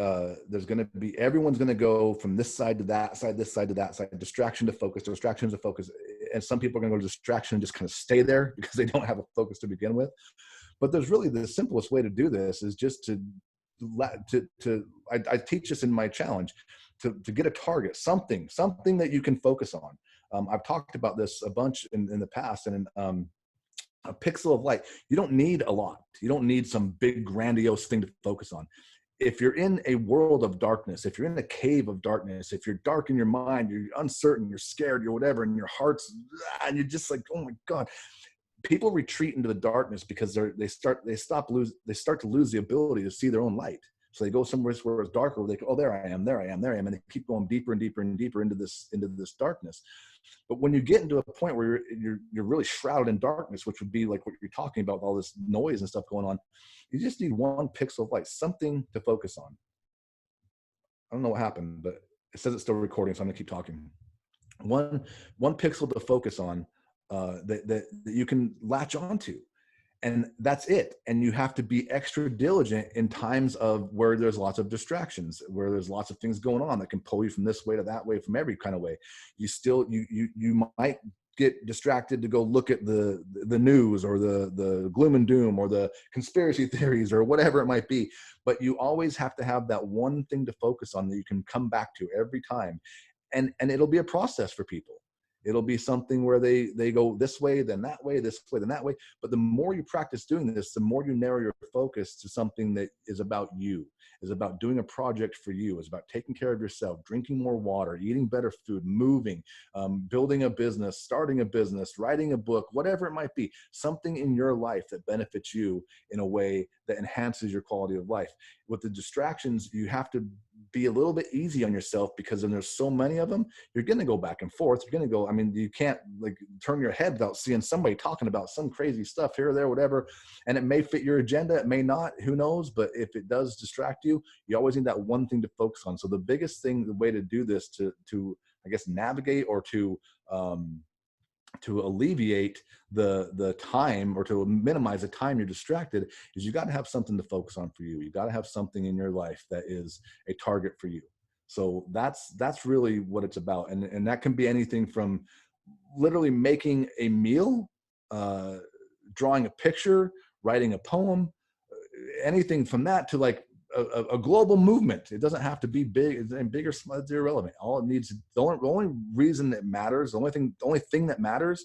[SPEAKER 2] everyone's going to go from this side to that side, this side to that side, distraction to focus, distraction to focus. And some people are going to go to distraction and just kind of stay there because they don't have a focus to begin with. But there's really, the simplest way to do this is just I teach this in my challenge, to get a target, something that you can focus on. I've talked about this a bunch in the past, and a pixel of light. You don't need a lot. You don't need some big grandiose thing to focus on. If you're in a world of darkness, if you're in a cave of darkness, if you're dark in your mind, you're uncertain, you're scared, you're whatever, and your heart's, and you're just like, oh my God. People retreat into the darkness because they start to lose the ability to see their own light. So they go somewhere where it's darker, where they go, oh, there I am, and they keep going deeper and deeper and deeper into this darkness. But when you get into a point where you're really shrouded in darkness, which would be like what you're talking about, all this noise and stuff going on, you just need one pixel of light, something to focus on. I don't know what happened, but it says it's still recording, so I'm gonna keep talking. One pixel to focus on, that you can latch onto. And that's it. And you have to be extra diligent in times of where there's lots of distractions, where there's lots of things going on that can pull you from this way to that way, from every kind of way. You might get distracted to go look at the news, or the gloom and doom, or the conspiracy theories, or whatever it might be. But you always have to have that one thing to focus on that you can come back to every time. And it'll be a process for people. It'll be something where they go this way, then that way, this way, then that way. But the more you practice doing this, the more you narrow your focus to something that is about you, is about doing a project for you, is about taking care of yourself, drinking more water, eating better food, moving, building a business, starting a business, writing a book, whatever it might be, something in your life that benefits you in a way that enhances your quality of life. With the distractions, you have to be a little bit easy on yourself, because then there's so many of them. You're going to go back and forth. You're going to go, I mean, you can't like turn your head without seeing somebody talking about some crazy stuff here or there, whatever. And it may fit your agenda. It may not, who knows? But if it does distract you, you always need that one thing to focus on. So the biggest thing, the way to do this, to I guess, navigate, or to alleviate the time, or to minimize the time you're distracted, is you got to have something to focus on for you. You got to have something in your life that is a target for you. So that's really what it's about. And that can be anything from literally making a meal, drawing a picture, writing a poem, anything from that to like a global movement. It doesn't have to be big, and big or small, it's irrelevant. All it needs, the only reason that matters, the only thing that matters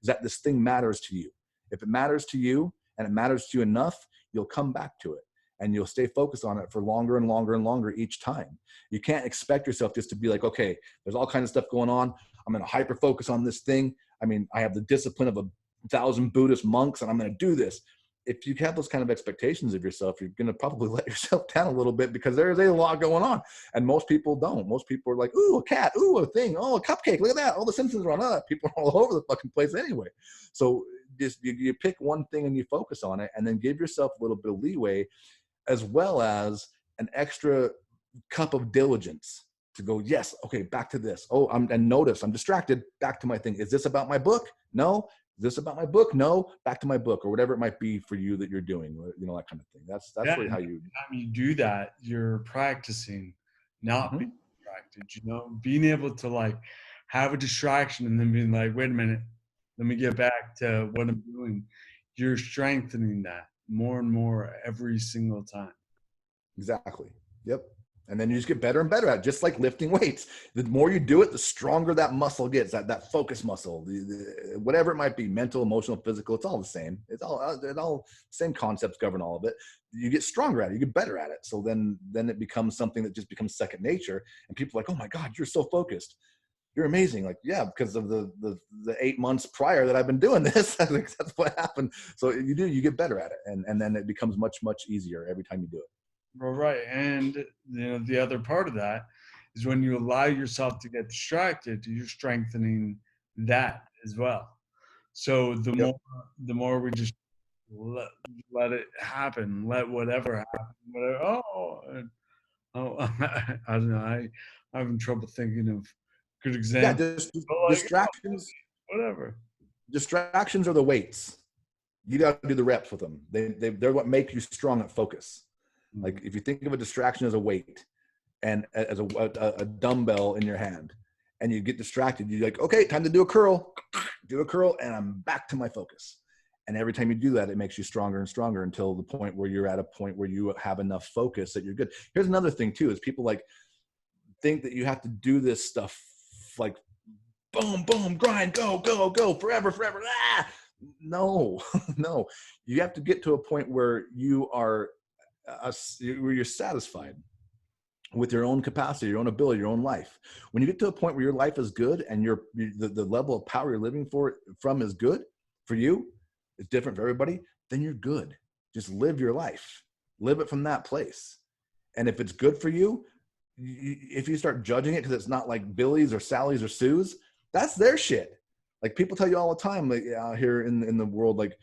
[SPEAKER 2] is that this thing matters to you. If it matters to you, and it matters to you enough, you'll come back to it, and you'll stay focused on it for longer and longer and longer each time. You can't expect yourself just to be like, okay, there's all kinds of stuff going on, I'm going to hyper focus on this thing. I mean, I have the discipline of 1,000 Buddhist monks, and I'm going to do this. If you have those kind of expectations of yourself, you're going to probably let yourself down a little bit, because there's a lot going on. And most people don't. Most people are like, ooh, a cat, ooh, a thing, oh, a cupcake, look at that. All the Simpsons are on that. People are all over the fucking place anyway. So just you pick one thing and you focus on it, and then give yourself a little bit of leeway, as well as an extra cup of diligence to go, yes, okay, back to this. Oh, and notice I'm distracted, back to my thing. Is this about my book? No. this about my book? No, back to my book, or whatever it might be for you that you're doing, you know, that kind of thing. That's
[SPEAKER 1] Yeah,
[SPEAKER 2] really
[SPEAKER 1] and
[SPEAKER 2] how
[SPEAKER 1] every
[SPEAKER 2] you.
[SPEAKER 1] time you do that, you're practicing not being
[SPEAKER 2] Mhm.
[SPEAKER 1] distracted, being able to like have a distraction and then being like, wait a minute, let me get back to what I'm doing. You're strengthening that more and more every single time.
[SPEAKER 2] Exactly. Yep. And then you just get better and better at it, just like lifting weights. The more you do it, the stronger that muscle gets, that focus muscle, whatever it might be, mental, emotional, physical, it's all the same. It's all same concepts govern all of it. You get stronger at it, you get better at it. So then it becomes something that just becomes second nature. And people are like, oh my God, you're so focused. You're amazing. Like, yeah, because of the 8 months prior that I've been doing this, that's what happened. So you get better at it. And then it becomes much, much easier every time you do it.
[SPEAKER 1] Well, right. And the other part of that is when you allow yourself to get distracted, you're strengthening that as well. So
[SPEAKER 2] Yep.
[SPEAKER 1] the more we just let, let it happen, let whatever happen, whatever. Oh, I don't know. I'm having trouble thinking of good
[SPEAKER 2] Yeah,
[SPEAKER 1] example.
[SPEAKER 2] just
[SPEAKER 1] But like,
[SPEAKER 2] distractions.
[SPEAKER 1] whatever.
[SPEAKER 2] Distractions are the weights. You got to do the reps with them. They're what make you strong at focus.
[SPEAKER 1] Mhm.
[SPEAKER 2] Like if you think of a distraction as a weight and as a dumbbell in your hand, and you get distracted, you're like, okay, time to do a curl, and I'm back to my focus. And every time you do that, it makes you stronger and stronger until the point where you're at a point where you have enough focus that you're good. Here's another thing too: is people like think that you have to do this stuff like boom, boom, grind, go, go, go, forever, forever. Ah! No, no. You have to get to a point where you are, where you're satisfied with your own capacity, your own ability, your own life. When you get to a point where your life is good and the level of power you're living from is good for you, it's different for everybody, then you're good. Just live your life. Live it from that place. And if it's good for you, if you start judging it because it's not like Billy's or Sally's or Sue's, that's their shit. Like people tell you all the time, like out here in the world, like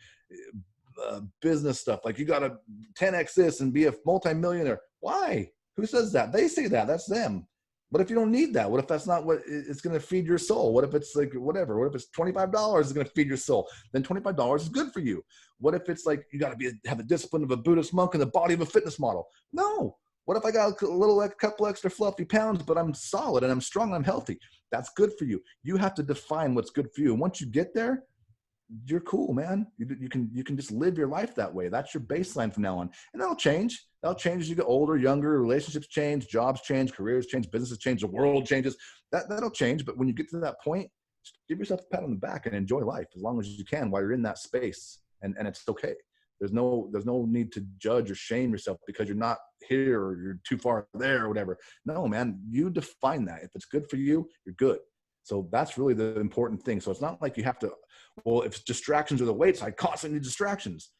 [SPEAKER 2] business stuff, like you got to 10x this and be a multimillionaire. Why? Who says that? They say that. That's them. What if you don't need that? What if that's not what it's going to feed your soul? What if it's like whatever? What if it's $25 is going to feed your soul? Then $25 is good for you. What if it's like you got to have the discipline of a Buddhist monk and the body of a fitness model? No. What if I got a couple extra fluffy pounds, but I'm solid and I'm strong and I'm healthy? That's good for you. You have to define what's good for you. And once you get there, you're cool, man. You can just live your life that way. That's your baseline from now on, and that'll change. That'll change as you get older, younger. Relationships change, jobs change, careers change, businesses change, the world changes. That'll change. But when you get to that point, just give yourself a pat on the back and enjoy life as long as you can while you're in that space, and it's okay. There's no need to judge or shame yourself because you're not here or you're too far there or whatever. No, man, you define that. If it's good for you, you're good. So that's really the important thing. So it's not like you have to, well, if distractions are the weights, I constantly need distractions.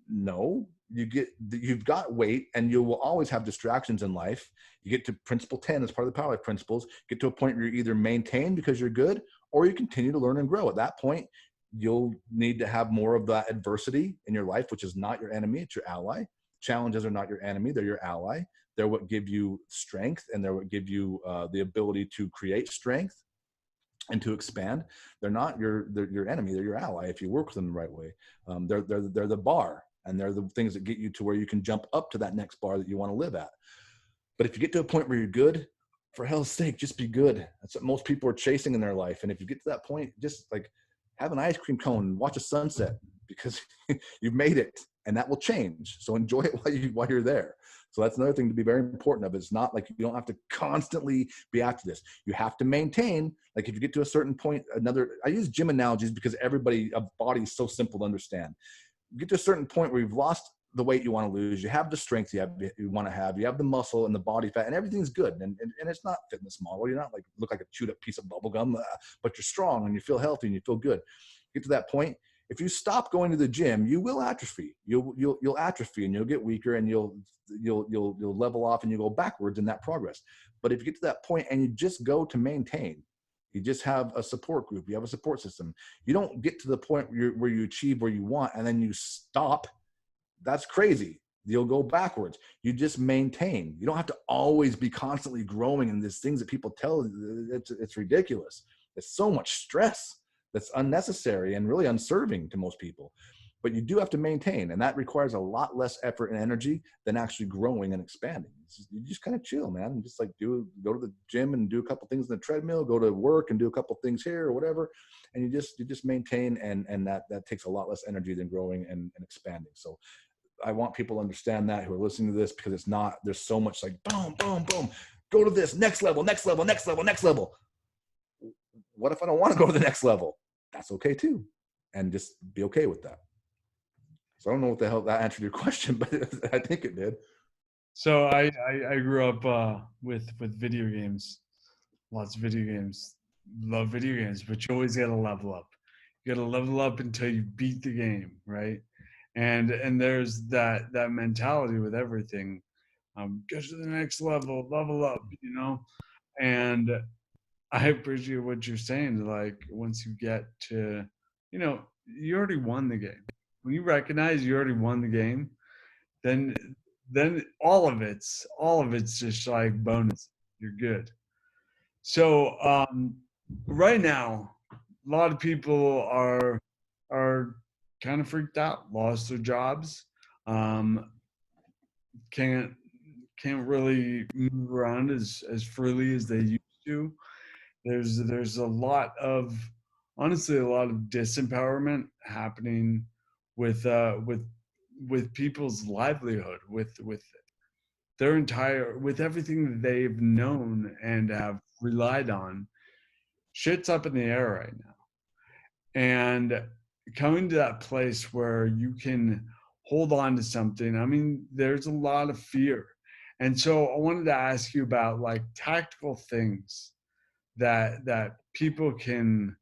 [SPEAKER 2] No, you've got weight and you will always have distractions in life. You get to principle 10 as part of the power life principles, get to a point where you either maintain because you're good or you continue to learn and grow. At that point, you'll need to have more of that adversity in your life, which is not your enemy, it's your ally. Challenges are not your enemy, they're your ally. They're what give you strength and they're what give you the ability to create strength and to expand. They're not your enemy, they're your ally if you work with them the right way. They're the bar, and they're the things that get you to where you can jump up to that next bar that you want to live at. But if you get to a point where you're good, for hell's sake, just be good. That's what most people are chasing in their life. And if you get to that point, just like have an ice cream cone and watch a sunset because you've made it, and that will change. So enjoy it while you're there. So that's another thing to be very important of. It's not like you don't have to constantly be after this. You have to maintain. Like if you get to a certain point, I use gym analogies because a body is so simple to understand. You get to a certain point where you've lost the weight you want to lose, you have the strength you want to have, you have the muscle and the body fat, and everything's good. And it's not fitness model. You're not like look like a chewed up piece of bubble gum, but you're strong and you feel healthy and you feel good. Get to that point. If you stop going to the gym, you will atrophy. You'll atrophy and you'll get weaker and you'll level off and you go backwards in that progress. But if you get to that point and you just go to maintain, you just have a support group, you have a support system. You don't get to the point where you achieve where you want and then you stop. That's crazy. You'll go backwards. You just maintain. You don't have to always be constantly growing in these things that people tell you. It's ridiculous. It's so much stress. that's unnecessary and really unserving to most people. But you do have to maintain, and that requires a lot less effort and energy than actually growing and expanding. You just kind of chill, man, and just like go to the gym and do a couple things in the treadmill, go to work and do a couple things here or whatever, and you just maintain, and that takes a lot less energy than growing and expanding. So I want people to understand that, who are listening to this, because it's not, there's so much like boom, boom, boom, go to this next level, next level, next level, next level. What if I don't want to go to the next level? That's okay too, and just be okay with that. So I don't know what the hell that answered your question, but I think it did.
[SPEAKER 1] So I grew up with video games, lots of video games. Love video games, but you always got to level up. You got to level up until you beat the game, right? And there's that mentality with everything. Go to the next level, level up, you know. And I appreciate what you're saying. Like once you get to, you know, you already won the game. When you recognize you already won the game, then all of it's just like bonus. You're good. So right now, a lot of people are kind of freaked out, lost their jobs, um, can't can't really move around as freely as they used to. There's a lot of, honestly, a lot of disempowerment happening with with people's livelihood, with their entire, with everything that they've known and have relied on. Shit's up in the air right now. And coming to that place where you can hold on to something, I mean, there's a lot of fear. And so I wanted to ask you about like tactical things that people can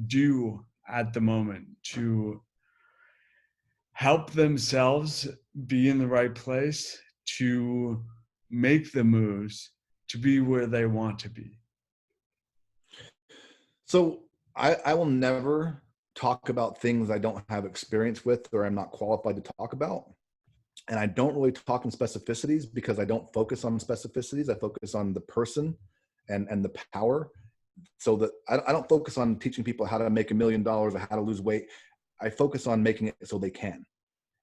[SPEAKER 1] do at the moment to help themselves be in the right place, to make the moves, to be where they want to be.
[SPEAKER 2] So I will never talk about things I don't have experience with or I'm not qualified to talk about. And I don't really talk in specificities because I don't focus on specificities. I focus on the person and the power. So that I don't focus on teaching people how to make $1 million or how to lose weight. I focus on making it so they can.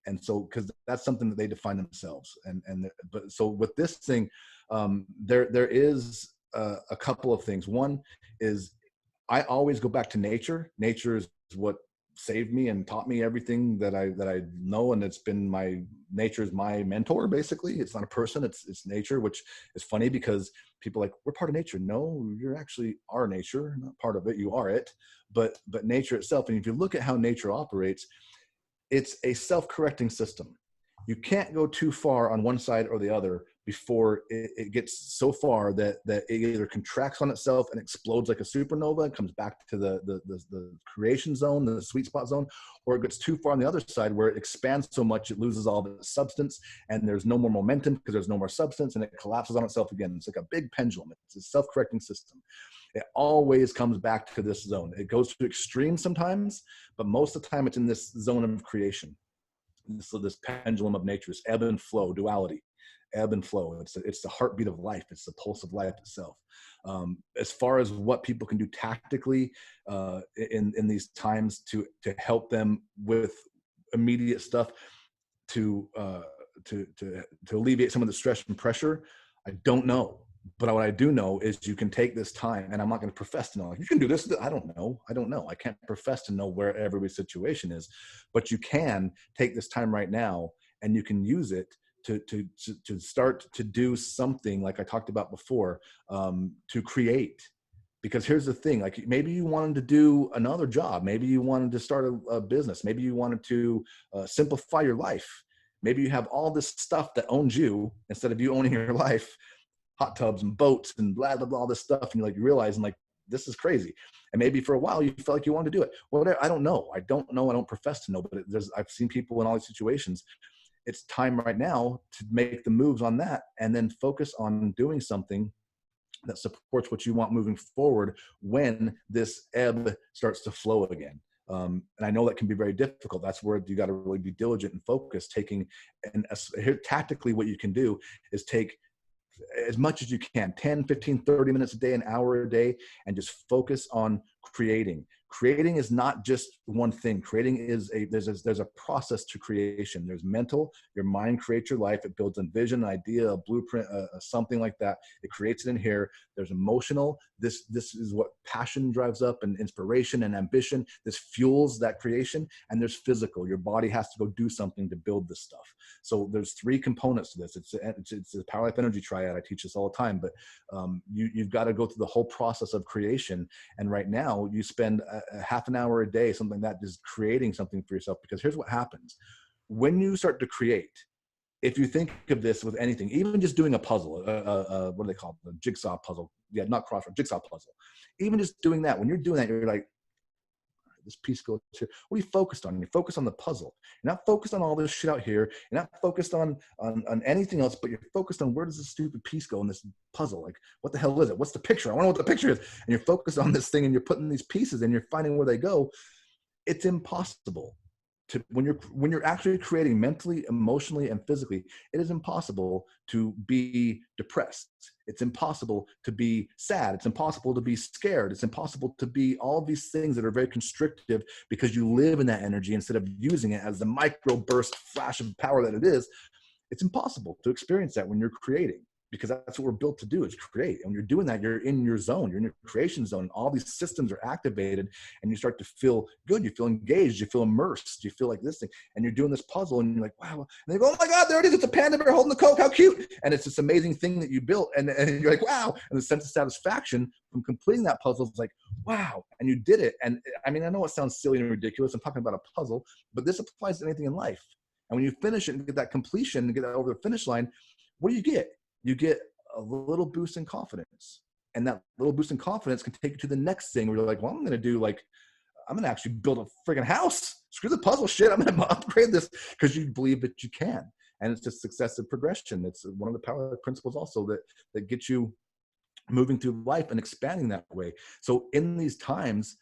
[SPEAKER 2] And so, because that's something that they define themselves. But so with this thing, there is a couple of things. One is I always go back to nature. Nature is what saved me and taught me everything that I know, and it's been nature is my mentor. Basically, it's not a person; it's nature, which is funny because people are like, we're part of nature. No, you're actually our nature, not part of it. You are it, but nature itself. And if you look at how nature operates, it's a self-correcting system. You can't go too far on one side or the other before it gets so far that it either contracts on itself and explodes like a supernova and comes back to the creation zone, the sweet spot zone, or it gets too far on the other side where it expands so much it loses all the substance and there's no more momentum because there's no more substance and it collapses on itself again. It's like a big pendulum. It's a self-correcting system. It always comes back to this zone. It goes to extremes sometimes, but most of the time it's in this zone of creation. So this pendulum of nature, this ebb and flow, duality, ebb and flow. It's the heartbeat of life. It's the pulse of life itself. As far as what people can do tactically in these times to help them with immediate stuff to alleviate some of the stress and pressure, I don't know. But what I do know is you can take this time, and I'm not going to profess to know. Like, you can do this. I don't know. I can't profess to know where everybody's situation is, but you can take this time right now, and you can use it to start to do something like I talked about before, to create. Because here's the thing: like maybe you wanted to do another job, maybe you wanted to start a business, maybe you wanted to simplify your life. Maybe you have all this stuff that owns you instead of you owning your life. Hot tubs and boats and blah, blah, blah, all this stuff. And you're like, you realize, and like, this is crazy. And maybe for a while you felt like you wanted to do it. Well, I don't know. I don't profess to know, but I've seen people in all these situations. It's time right now to make the moves on that and then focus on doing something that supports what you want moving forward when this ebb starts to flow again. And I know that can be very difficult. That's where you got to really be diligent and focus. Here, tactically, what you can do is take as much as you can, 10, 15, 30 minutes a day, an hour a day, and just focus on Creating is not just one thing. Creating is there's a process to creation. There's mental. Your mind creates your life. It builds a vision, an idea, a blueprint, something like that. It creates it in here. There's emotional. This is what passion drives up, and inspiration and ambition. This fuels that creation. And there's physical. Your body has to go do something to build this stuff. So there's three components to this. It's the Power Life Energy Triad. I teach this all the time, but you've got to go through the whole process of creation. And right now you spend a half an hour a day, something like that, just creating something for yourself. Because here's what happens when you start to create. If you think of this with anything, even just doing a puzzle, what do they call it? A jigsaw puzzle. Yeah, not crossword, jigsaw puzzle. Even just doing that, when you're doing that, you're like, this piece goes here. What are you focused on? You're focused on the puzzle. You're not focused on all this shit out here. You're not focused on anything else, but you're focused on where does this stupid piece go in this puzzle? Like, what the hell is it? What's the picture? I want to know what the picture is. And you're focused on this thing, and you're putting these pieces, and you're finding where they go. It's impossible to, when you're actually creating mentally, emotionally, and physically, it is impossible to be depressed. It's impossible to be sad. It's impossible to be scared. It's impossible to be all these things that are very constrictive, because you live in that energy instead of using it as the micro burst flash of power that it is. It's impossible to experience that when you're creating, because that's what we're built to do, is create. And when you're doing that, you're in your zone, you're in your creation zone. All these systems are activated, and you start to feel good. You feel engaged. You feel immersed. You feel like this thing. And you're doing this puzzle, and you're like, wow. And they go, oh my God, there it is. It's a panda bear holding the Coke. How cute. And it's this amazing thing that you built. And you're like, wow. And the sense of satisfaction from completing that puzzle is like, wow. And you did it. And I mean, I know it sounds silly and ridiculous. I'm talking about a puzzle, but this applies to anything in life. And when you finish it and get that completion and get that over the finish line, what do you get? You get a little boost in confidence. And that little boost in confidence can take you to the next thing where you're like, well, I'm going to actually build a friggin' house. Screw the puzzle shit. I'm going to upgrade this, because you believe that you can. And it's just successive progression. It's one of the power principles also that gets you moving through life and expanding that way. So in these times,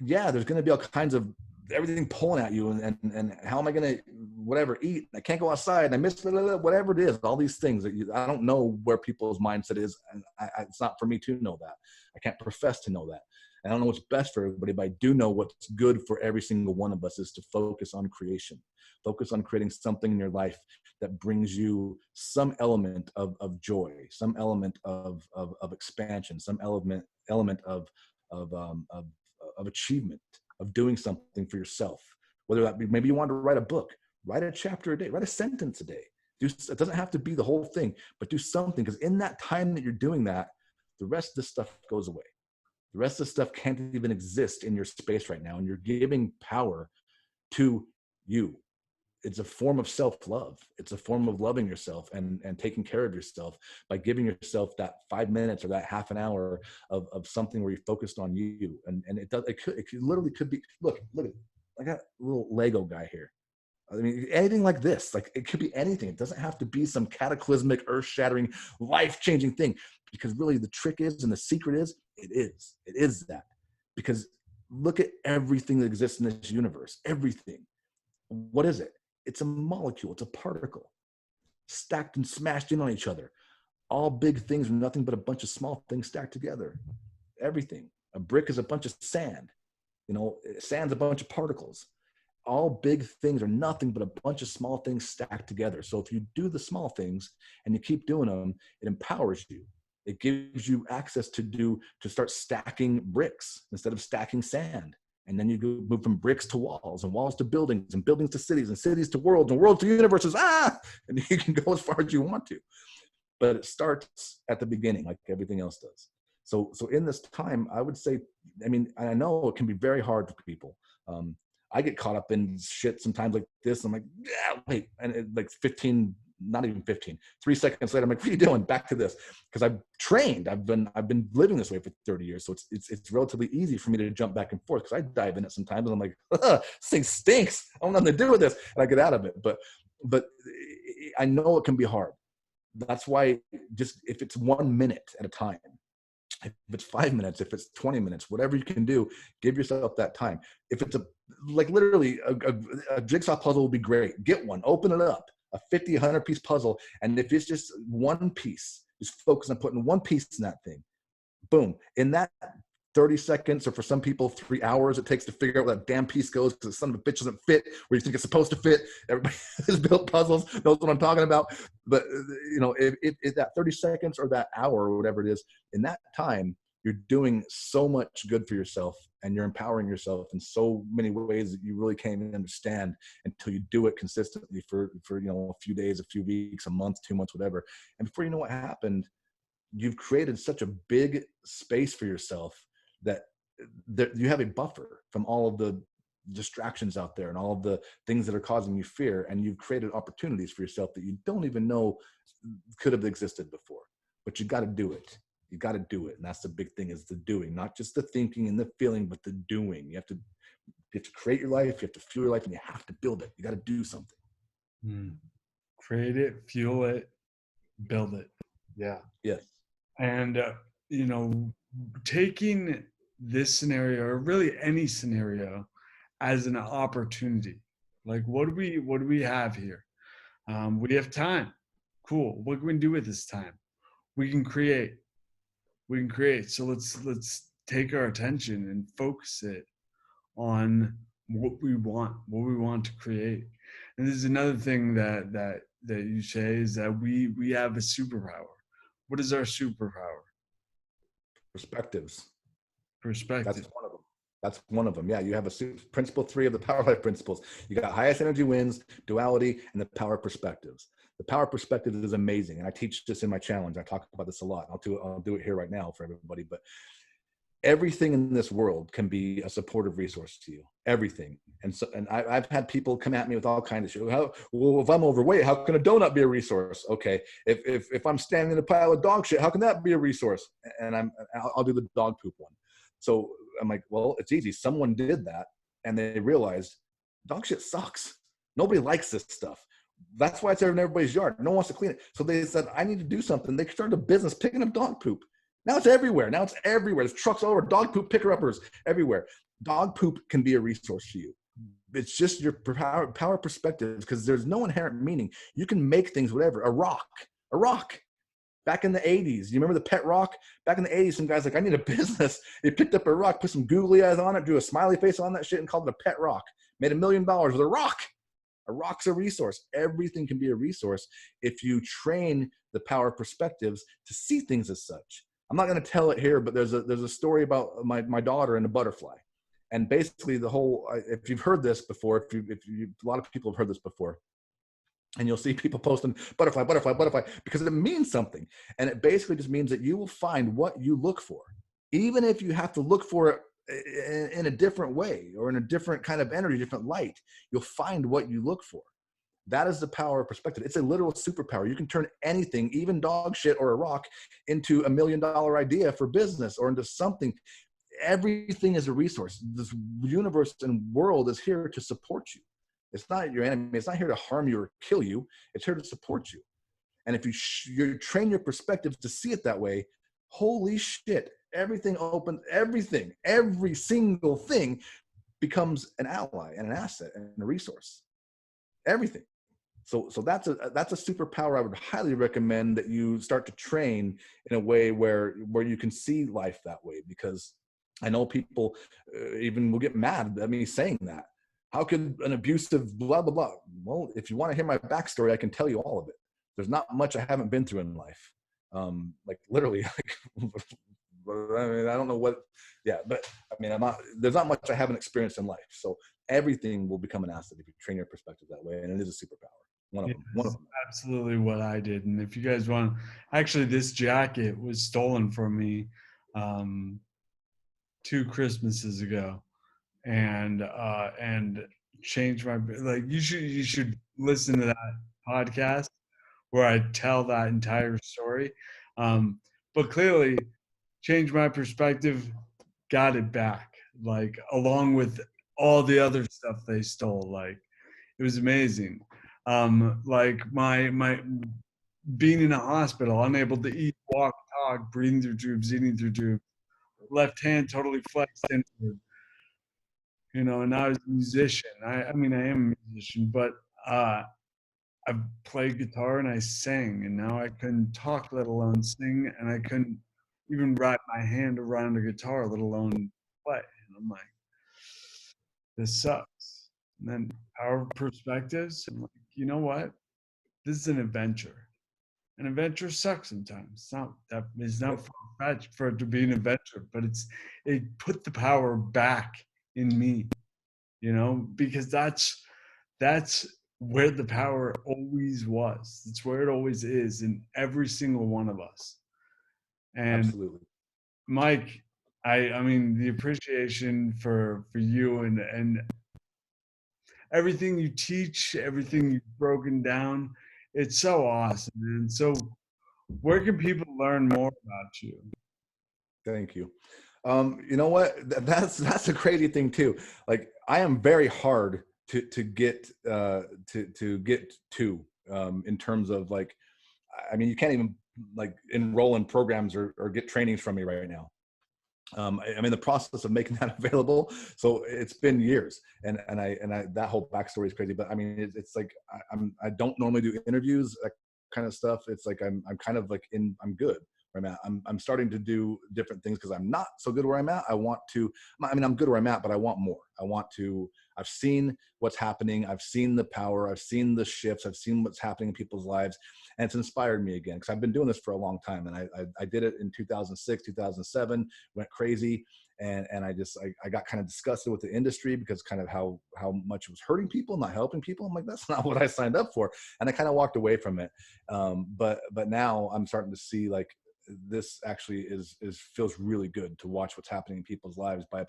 [SPEAKER 2] yeah, there's going to be all kinds of everything pulling at you, and how am I going to whatever eat? I can't go outside, and I miss whatever it is. All these things that I don't know where people's mindset is, and it's not for me to know that. I can't profess to know that. I don't know what's best for everybody, but I do know what's good for every single one of us is to focus on creation. Focus on creating something in your life that brings you some element of joy, some element of expansion, some element of achievement, of doing something for yourself. Whether that be, maybe you want to write a book, write a chapter a day, write a sentence a day. It doesn't have to be the whole thing, but do something, because in that time that you're doing that, the rest of this stuff goes away. The rest of the stuff can't even exist in your space right now, and you're giving power to you. It's a form of self-love. It's a form of loving yourself and taking care of yourself by giving yourself that 5 minutes or that half an hour of something where you're focused on you. And it literally could be, look, I got a little Lego guy here. I mean, anything like this, like it could be anything. It doesn't have to be some cataclysmic, earth-shattering, life-changing thing, because really the trick is, and the secret is, it is that. Because look at everything that exists in this universe, everything. What is it? It's a molecule. It's a particle stacked and smashed in on each other. All big things are nothing but a bunch of small things stacked together. Everything. A brick is a bunch of sand. Sand's a bunch of particles. All big things are nothing but a bunch of small things stacked together. So if you do the small things and you keep doing them, it empowers you. It gives you access to start stacking bricks instead of stacking sand. And then you move from bricks to walls, and walls to buildings, and buildings to cities, and cities to worlds, and worlds to universes. And you can go as far as you want to. But it starts at the beginning, like everything else does. So in this time, I would say, I mean, I know it can be very hard for people. I get caught up in shit sometimes like this. I'm like, yeah, wait. And like not even 15, 3 seconds later, I'm like, what are you doing? Back to this. Because I've trained, I've been living this way for 30 years. So it's relatively easy for me to jump back and forth, because I dive in it sometimes and I'm like, this thing stinks. I don't have nothing to do with this. And I get out of it. But I know it can be hard. That's why just if it's 1 minute at a time, if it's 5 minutes, if it's 20 minutes, whatever you can do, give yourself that time. If it's literally a jigsaw puzzle will be great. Get one, open it up, a 50, 100 piece puzzle. And if it's just one piece, just focus on putting one piece in that thing. Boom. In that 30 seconds, or for some people 3 hours it takes to figure out where that damn piece goes because the son of a bitch doesn't fit where you think it's supposed to fit. Everybody has built puzzles, knows what I'm talking about. But if that 30 seconds or that hour or whatever it is, in that time, you're doing so much good for yourself, and you're empowering yourself in so many ways that you really can't even understand until you do it consistently for a few days, a few weeks, a month, 2 months, whatever. And before you know what happened, you've created such a big space for yourself that you have a buffer from all of the distractions out there and all of the things that are causing you fear, and you've created opportunities for yourself that you don't even know could have existed before. But you got to do it. You got to do it. And that's the big thing, is the doing, not just the thinking and the feeling, but the doing. You have to create your life. You have to fuel your life, and you have to build it. You got to do something.
[SPEAKER 1] Create it, fuel it, build it. Yeah.
[SPEAKER 2] Yes.
[SPEAKER 1] And, taking this scenario, or really any scenario, as an opportunity. Like, what do we have here? We have time. Cool. What can we do with this time? We can create. So let's take our attention and focus it on what we want to create. And this is another thing that you say, is that we have a superpower. What is our superpower?
[SPEAKER 2] Perspectives.
[SPEAKER 1] Perspective.
[SPEAKER 2] That's one of them. Yeah, you have principle 3 of the Power Life principles. You got highest energy wins, duality, and the power perspectives. The power perspective is amazing, and I teach this in my challenge. I talk about this a lot. I'll do it here right now for everybody. But everything in this world can be a supportive resource to you. Everything. And I've had people come at me with all kinds of shit. Well, if I'm overweight, how can a donut be a resource? Okay, if I'm standing in a pile of dog shit, how can that be a resource? And I'll do the dog poop one. So I'm like, well, it's easy. Someone did that, and they realized dog shit sucks. Nobody likes this stuff. That's why it's in everybody's yard. No one wants to clean it. So they said, I need to do something. They started a business picking up dog poop. Now it's everywhere. There's trucks all over, dog poop picker-uppers everywhere. Dog poop can be a resource to you. It's just your power perspective, because there's no inherent meaning. You can make things whatever. A rock. Back in the 80s, you remember the pet rock? Back in the 80s, some guy's like, I need a business. He picked up a rock, put some googly eyes on it, drew a smiley face on that shit, and called it a pet rock. Made $1 million with a rock. A rock's a resource. Everything can be a resource if you train the power perspectives to see things as such. I'm not going to tell it here, but there's a story about my daughter and a butterfly. And basically if you've heard this before, a lot of people have heard this before, and you'll see people posting butterfly, because it means something. And it basically just means that you will find what you look for, even if you have to look for it in a different way or in a different kind of energy, different light. You'll find what you look for. That is the power of perspective. It's a literal superpower. You can turn anything, even dog shit or a rock, into $1 million idea for business or into something. Everything is a resource. This universe and world is here to support you. It's not your enemy. It's not here to harm you or kill you. It's here to support you. And if you train your perspectives to see it that way, holy shit, everything opens, every single thing becomes an ally and an asset and a resource. Everything. So that's a superpower I would highly recommend that you start to train in a way where you can see life that way, because I know people even will get mad at me saying that. How could an abusive blah, blah, blah? Well, if you want to hear my backstory, I can tell you all of it. There's not much I haven't been through in life. Like literally, I mean, I don't know what, yeah, but I mean, there's not much I haven't experienced in life. So everything will become an asset if you train your perspective that way. And it is a superpower. One of them.
[SPEAKER 1] Absolutely what I did. And if you guys want, actually, this jacket was stolen from me 2 Christmases ago, and changed my, like, you should listen to that podcast where I tell that entire story. But clearly, changed my perspective, got it back, like, along with all the other stuff they stole. Like, it was amazing. Like my being in a hospital, unable to eat, walk, talk, breathing through tubes, eating through tubes, left hand totally flexed inward, and I was a musician. I mean, I am a musician, but I played guitar and I sang, and now I couldn't talk, let alone sing, and I couldn't even wrap my hand around a guitar, let alone play. And I'm like, this sucks. And then power perspectives, I'm like, you know what? This is an adventure. An adventure sucks sometimes. It's not
[SPEAKER 2] Yep.
[SPEAKER 1] far-fetched for it to be an adventure, but it put the power back in me, because that's where the power always was. It's where it always is in every single one of us. And
[SPEAKER 2] Absolutely.
[SPEAKER 1] Mike, I mean the appreciation for you and everything you teach, everything you've broken down, it's so awesome, man. So where can people learn more about you?
[SPEAKER 2] Thank you. You know what? That's a crazy thing too. Like I am very hard to get to get to in terms of like, I mean, you can't even like enroll in programs or get trainings from me right now. I'm in the process of making that available, so it's been years, and I that whole backstory is crazy. But I mean, it's like I don't normally do interviews, that kind of stuff. It's like I'm kind of like I'm good where I'm at. I'm starting to do different things because I'm not so good where I'm at. I mean, I'm good where I'm at, but I want more. I've seen what's happening. I've seen the power. I've seen the shifts. I've seen what's happening in people's lives, and it's inspired me again because I've been doing this for a long time, and I did it in 2006, 2007, went crazy, and I got kind of disgusted with the industry because kind of how much it was hurting people, not helping people. I'm like, that's not what I signed up for, and I kind of walked away from it. But now I'm starting to see like this actually is feels really good to watch what's happening in people's lives by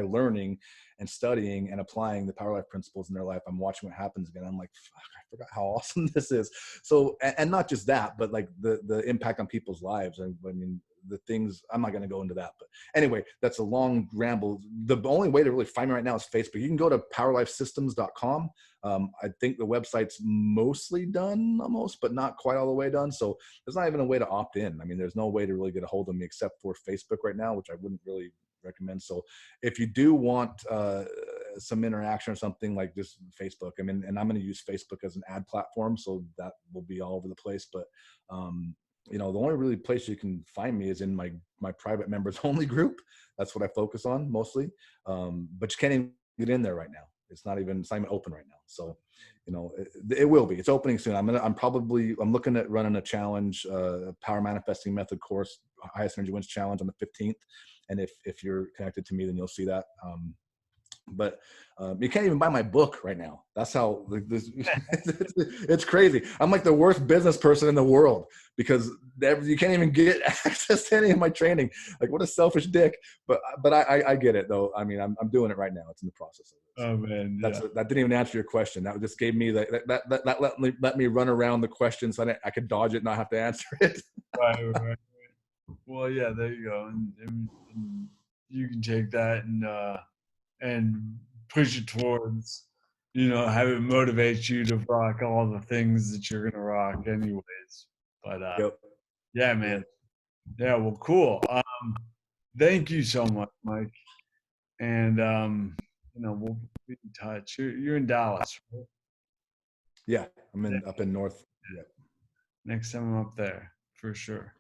[SPEAKER 2] learning and studying and applying the power life principles in their life. I'm watching what happens again. I'm like, fuck, I forgot how awesome this is. So, and not just that, but like the impact on people's lives. I mean, the things, I'm not going to go into that, but anyway, that's a long ramble. The only way to really find me right now is Facebook. You can go to powerlifesystems.com. I think the website's mostly done almost, but not quite all the way done. So there's not even a way to opt in. I mean, there's no way to really get a hold of me except for Facebook right now, which I wouldn't really recommend. So if you do want some interaction or something, like just Facebook, I mean, and I'm going to use Facebook as an ad platform, so that will be all over the place. But the only really place you can find me is in my private members only group. That's what I focus on mostly. But you can't even get in there right now. It's not even open right now. So, it will be. It's opening soon. I'm looking at running a challenge, Power Manifesting Method course, Highest Energy Wins Challenge on the 15th. And if you're connected to me, then you'll see that. But you can't even buy my book right now. That's how this it's crazy. I'm like the worst business person in the world because you can't even get access to any of my training. Like, what a selfish dick. But I get it though. I mean, I'm doing it right now. It's in the process of it. So
[SPEAKER 1] Oh man, yeah.
[SPEAKER 2] that didn't even answer your question. That just gave me that let me run around the question so I could dodge it and not have to answer it.
[SPEAKER 1] Right. Well, yeah, there you go, and you can take that and push it towards, have it motivate you to rock all the things that you're gonna rock anyways. But
[SPEAKER 2] Yep.
[SPEAKER 1] yeah, man.
[SPEAKER 2] Yep.
[SPEAKER 1] Yeah, well, cool. Thank you so much, Mike. And we'll be in touch. You're in Dallas, right?
[SPEAKER 2] Yeah. I'm
[SPEAKER 1] Yeah.
[SPEAKER 2] up in North. Yep.
[SPEAKER 1] Next time I'm up there, for sure.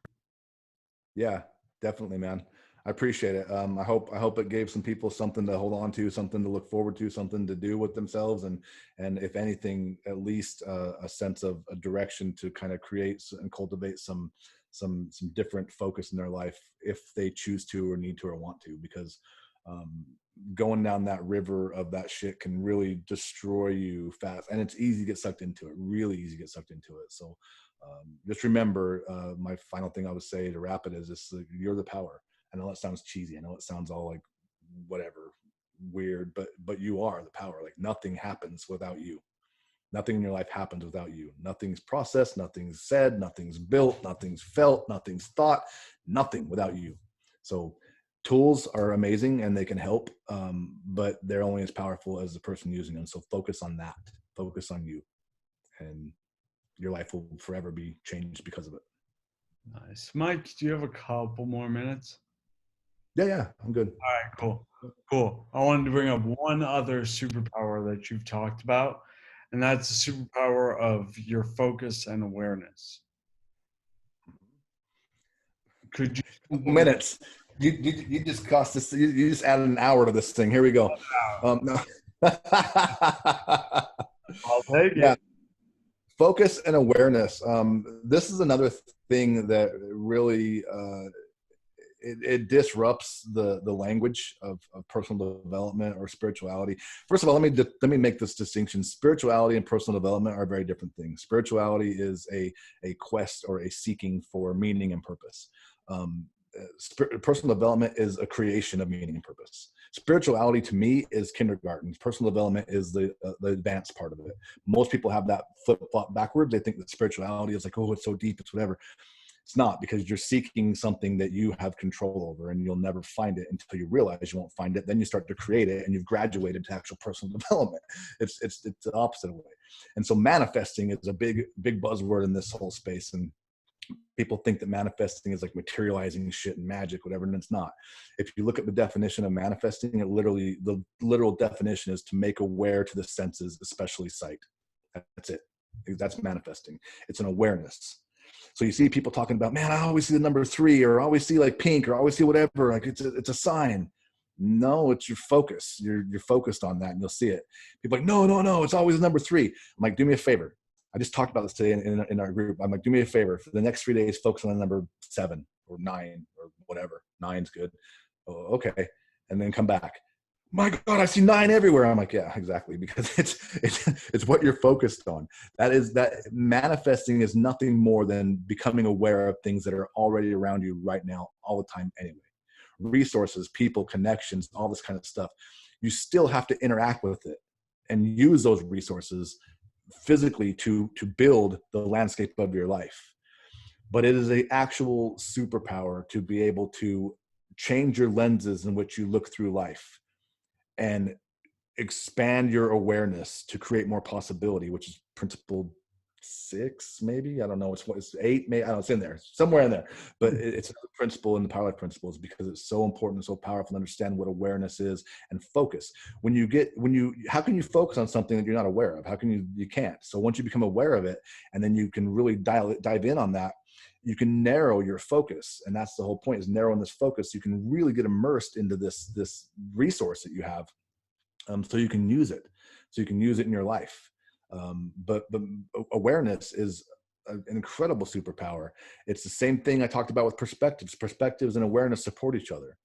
[SPEAKER 2] Yeah, definitely, man. I appreciate it. I hope it gave some people something to hold on to, something to look forward to, something to do with themselves, and if anything, at least a sense of a direction to kind of create and cultivate some different focus in their life if they choose to or need to or want to, because um, going down that river of that shit can really destroy you fast, and it's easy to get sucked into it. Really easy to get sucked into it. So just remember, my final thing I would say to wrap it is this: you're the power. I know it sounds cheesy. I know it sounds all like whatever, weird, but you are the power. Like nothing happens without you. Nothing in your life happens without you. Nothing's processed, nothing's said, nothing's built, nothing's felt, nothing's thought, nothing without you. So tools are amazing and they can help, but they're only as powerful as the person using them. So focus on that. Focus on you, and your life will forever be changed because of it.
[SPEAKER 1] Nice. Mike, do you have a couple more minutes?
[SPEAKER 2] Yeah, I'm good.
[SPEAKER 1] All right, cool. I wanted to bring up one other superpower that you've talked about, and that's the superpower of your focus and awareness. Could
[SPEAKER 2] Minutes. You just cost this. You just added an hour to this thing. Here we go. No.
[SPEAKER 1] I'll take
[SPEAKER 2] Yeah.
[SPEAKER 1] it.
[SPEAKER 2] Focus and awareness. This is another thing that really it disrupts the language of personal development or spirituality. First of all, let me make this distinction. Spirituality and personal development are very different things. Spirituality is a quest or a seeking for meaning and purpose. Personal development is a creation of meaning and purpose. Spirituality to me is kindergarten. Personal development is the advanced part of it. Most people have that flip-flop backwards. They think that spirituality is like, oh, it's so deep, it's whatever. It's not, because you're seeking something that you have control over, and you'll never find it until you realize you won't find it. Then you start to create it, and you've graduated to actual personal development. It's the opposite way. And so manifesting is a big buzzword in this whole space. And people think that manifesting is like materializing shit and magic, whatever, and it's not. If you look at the definition of manifesting, the literal definition is to make aware to the senses, especially sight. That's it. That's manifesting. It's an awareness. So you see people talking about, man, I always see the number 3, or I always see like pink, or I always see whatever. Like it's a sign. No, it's your focus. You're focused on that, and you'll see it. People are like, no, it's always the number 3. I'm like, do me a favor. I just talked about this today in our group. I'm like, do me a favor. For the next 3 days, focus on the number 7 or 9 or whatever. 9's good. Oh, okay. And then come back. My God, I see 9 everywhere. I'm like, yeah, exactly. Because it's what you're focused on. That manifesting is nothing more than becoming aware of things that are already around you right now, all the time anyway. Resources, people, connections, all this kind of stuff. You still have to interact with it and use those resources physically to build the landscape of your life. But it is an actual superpower to be able to change your lenses in which you look through life and expand your awareness to create more possibility, which is principle 6, maybe. I don't know. It's 8, maybe. I don't know. It's in there, somewhere in there. But it's a principle in the Power Life Principles, because it's so important and so powerful to understand what awareness is and focus. How can you focus on something that you're not aware of? How can you can't. So once you become aware of it, and then you can really dive in on that, you can narrow your focus. And that's the whole point, is narrowing this focus. You can really get immersed into this resource that you have, so you can use it. So you can use it in your life. But awareness is an incredible superpower. It's the same thing I talked about with perspectives. Perspectives and awareness support each other.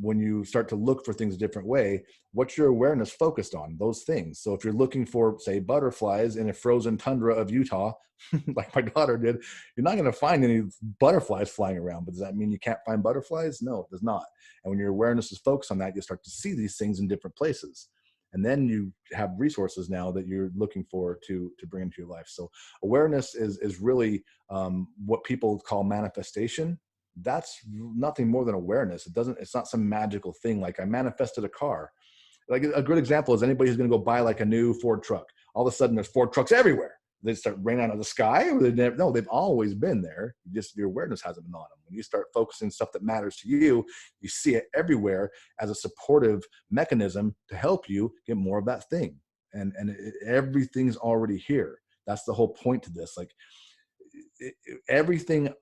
[SPEAKER 2] When you start to look for things a different way, what's your awareness focused on? Those things. So if you're looking for, say, butterflies in a frozen tundra of Utah, like my daughter did, you're not going to find any butterflies flying around. But does that mean you can't find butterflies? No, it does not. And when your awareness is focused on that, you start to see these things in different places. And then you have resources now that you're looking for to bring into your life. So awareness is really what people call manifestation. That's nothing more than awareness. It's not some magical thing. Like I manifested a car. Like a good example is anybody who's going to go buy like a new Ford truck. All of a sudden there's Ford trucks everywhere. They start raining out of the sky, or they've always been there. Just your awareness hasn't been on them. When you start focusing on stuff that matters to you, you see it everywhere as a supportive mechanism to help you get more of that thing. And everything's already here. That's the whole point to this. Like everything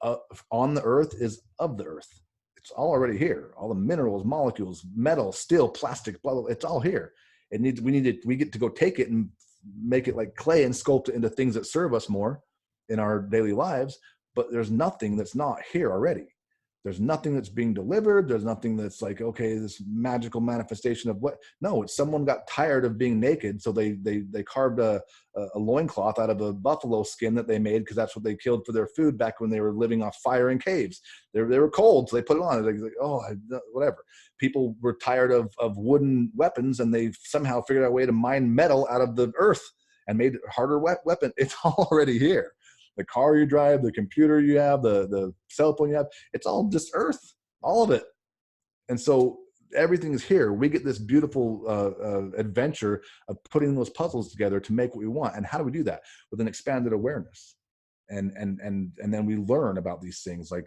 [SPEAKER 2] on the earth is of the earth. It's all already here. All the minerals, molecules, metal, steel, plastic, blah, blah, blah, it's all here. We get to go take it and make it like clay and sculpt it into things that serve us more in our daily lives. But there's nothing that's not here already. There's nothing that's being delivered. There's nothing that's like, okay, this magical manifestation of what? No, it's someone got tired of being naked. So they carved a loincloth out of a buffalo skin that they made, because that's what they killed for their food back when they were living off fire in caves. They were cold, so they put it on. Like, oh, whatever. People were tired of wooden weapons, and they somehow figured out a way to mine metal out of the earth and made a harder weapon. It's already here. The car you drive, the computer you have, the cell phone you have, it's all just earth, all of it. And so everything is here. We get this beautiful adventure of putting those puzzles together to make what we want. And how do we do that? With an expanded awareness. And then we learn about these things, like,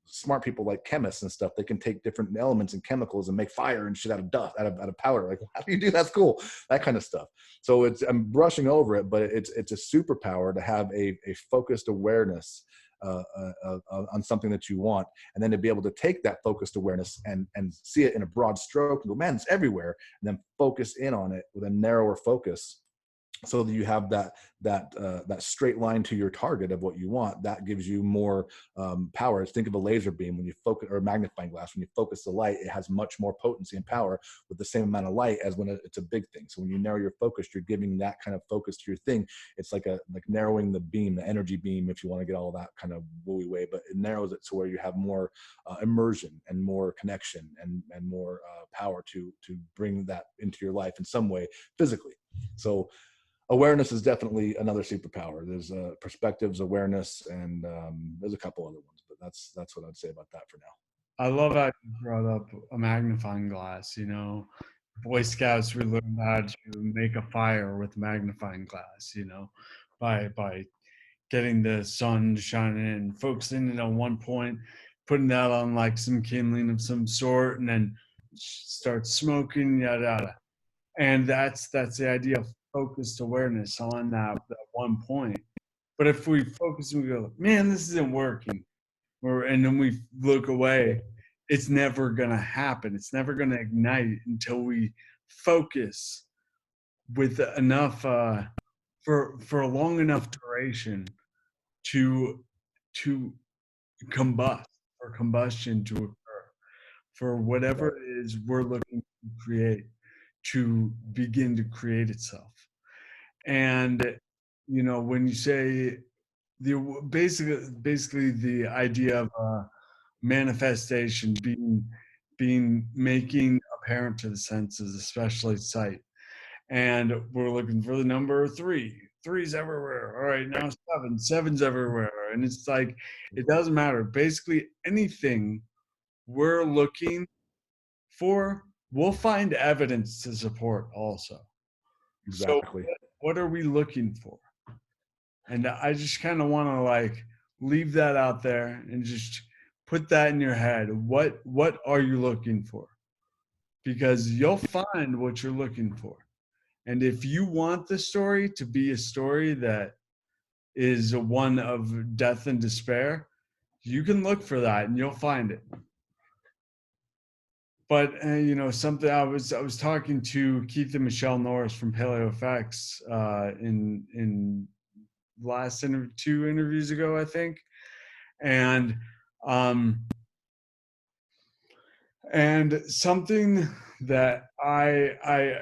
[SPEAKER 2] smart people like chemists and stuff. They can take different elements and chemicals and make fire and shit out of dust, out of powder. Like, how do you do that? That's cool. That kind of stuff. So I'm brushing over it, but it's a superpower to have a focused awareness on something that you want, and then to be able to take that focused awareness and see it in a broad stroke and go, man, it's everywhere, and then focus in on it with a narrower focus, so that you have that straight line to your target of what you want. That gives you more power. Think of a laser beam when you focus, or a magnifying glass. When you focus the light, it has much more potency and power with the same amount of light as when it's a big thing. So when you narrow your focus, you're giving that kind of focus to your thing. It's like narrowing the beam, the energy beam, if you want to get all that kind of wooey way, but it narrows it to where you have more immersion and more connection and more power to bring that into your life in some way physically. So awareness is definitely another superpower. There's perspectives, awareness, and there's a couple other ones, but that's what I'd say about that for now.
[SPEAKER 1] I love how you brought up a magnifying glass. Boy Scouts, we learned how to make a fire with a magnifying glass, by getting the sun shining in, focusing it on one point, putting that on like some kindling of some sort, and then start smoking, yada yada. And that's the idea of focused awareness on that one point. But if we focus and we go, man, this isn't working, and then we look away, it's never gonna happen. It's never gonna ignite until we focus with enough for a long enough duration to to combust, for combustion to occur, for whatever
[SPEAKER 2] Right.
[SPEAKER 1] it is we're looking to create to begin to create itself. And when you say basically the idea of manifestation being making apparent to the senses, especially sight, and we're looking for the number three. Three's everywhere. All right, now seven. Seven's everywhere, and it's like it doesn't matter. Basically, anything we're looking for, we'll find evidence to support also. So
[SPEAKER 2] Exactly.
[SPEAKER 1] what are we looking for? And I just kind of want to like leave that out there and just put that in your head. What are you looking for? Because you'll find what you're looking for. And if you want the story to be a story that is one of death and despair, you can look for that and you'll find it. But something I was talking to Keith and Michelle Norris from Paleo Effects in last two interviews ago, I think, and um, and something that I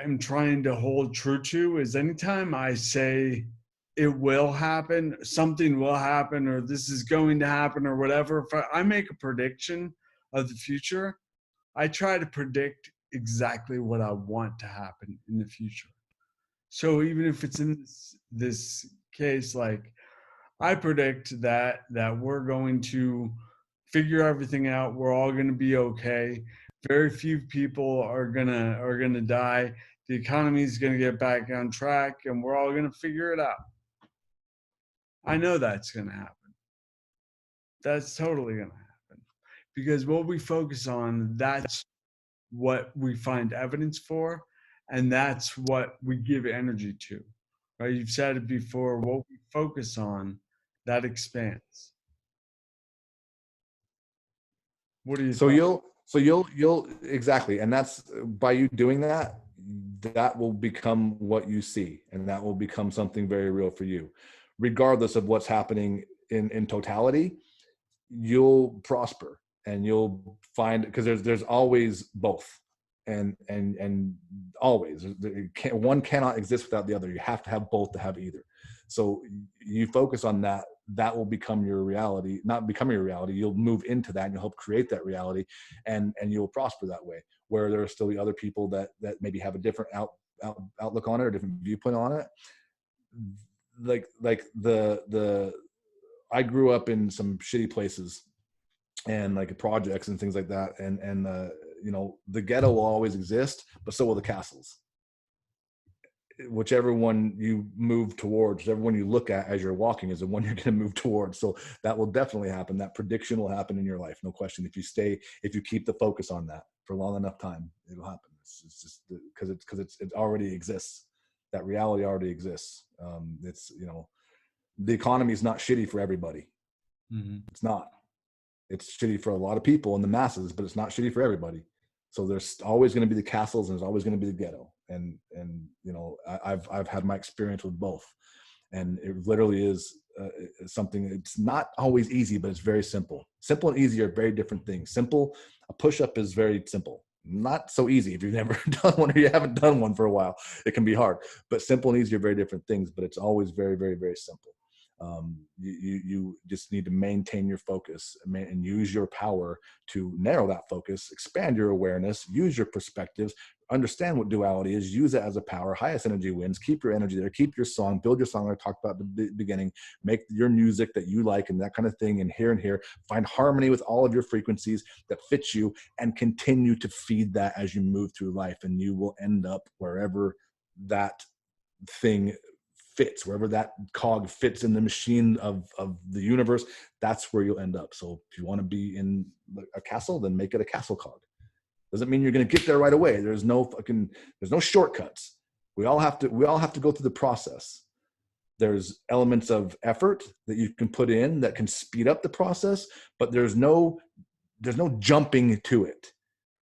[SPEAKER 1] am trying to hold true to is anytime I say it will happen, something will happen, or this is going to happen, or whatever. If I make a prediction of the future, I try to predict exactly what I want to happen in the future. So even if it's in this case, like I predict that we're going to figure everything out. We're all going to be okay. Very few people are gonna die. The economy is going to get back on track, and we're all going to figure it out. I know that's going to happen. That's totally going to happen because what we focus on, that's what we find evidence for, and that's what we give energy to. Right? You've said it before. What we focus on, that expands. What do you
[SPEAKER 2] So
[SPEAKER 1] think?
[SPEAKER 2] you'll exactly, and that's by you doing that, that will become what you see, and that will become something very real for you, regardless of what's happening in totality. You'll prosper, and you'll find, because there's always both, and always one cannot exist without the other. You have to have both to have either. So you focus on that, that will become your reality. Not become your reality, you'll move into that and you'll help create that reality, and you'll prosper that way. Where there are still the other people that maybe have a different outlook on it, or different viewpoint on it. Like the I grew up in some shitty places, and like projects and things like that, and the ghetto will always exist, but so will the castles. Whichever one you move towards, whichever one you look at as you're walking, is the one you're going to move towards. So that will definitely happen. That prediction will happen in your life, no question. If you keep the focus on that for a long enough time, it'll happen. It's just because it already exists. That reality already exists. The economy is not shitty for everybody.
[SPEAKER 1] Mhm.
[SPEAKER 2] It's not. It's shitty for a lot of people in the masses, but it's not shitty for everybody. So there's always going to be the castles and there's always going to be the ghetto. And you know, I've had my experience with both, and it literally is something. It's not always easy, but it's very simple. Simple and easy are very different things. Simple, a push-up is very simple. Not so easy if you've never done one or you haven't done one for a while. It can be hard, but simple and easy are very different things. But it's always very, very, very simple. You just need to maintain your focus and use your power to narrow that focus, expand your awareness, use your perspectives, understand what duality is, use it as a power. Highest energy wins. Keep your energy there. Keep your song. Build your song. I talked about at the beginning. Make your music that you like and that kind of thing. And here. Find harmony with all of your frequencies that fits you, and continue to feed that as you move through life. And you will end up wherever that thing fits, wherever that cog fits in the machine of the universe. That's where you'll end up. So if you want to be in a castle, then make it a castle cog. Doesn't mean you're going to get there right away. There's no shortcuts. We all have to go through the process. There's elements of effort that you can put in that can speed up the process, but there's no jumping to it.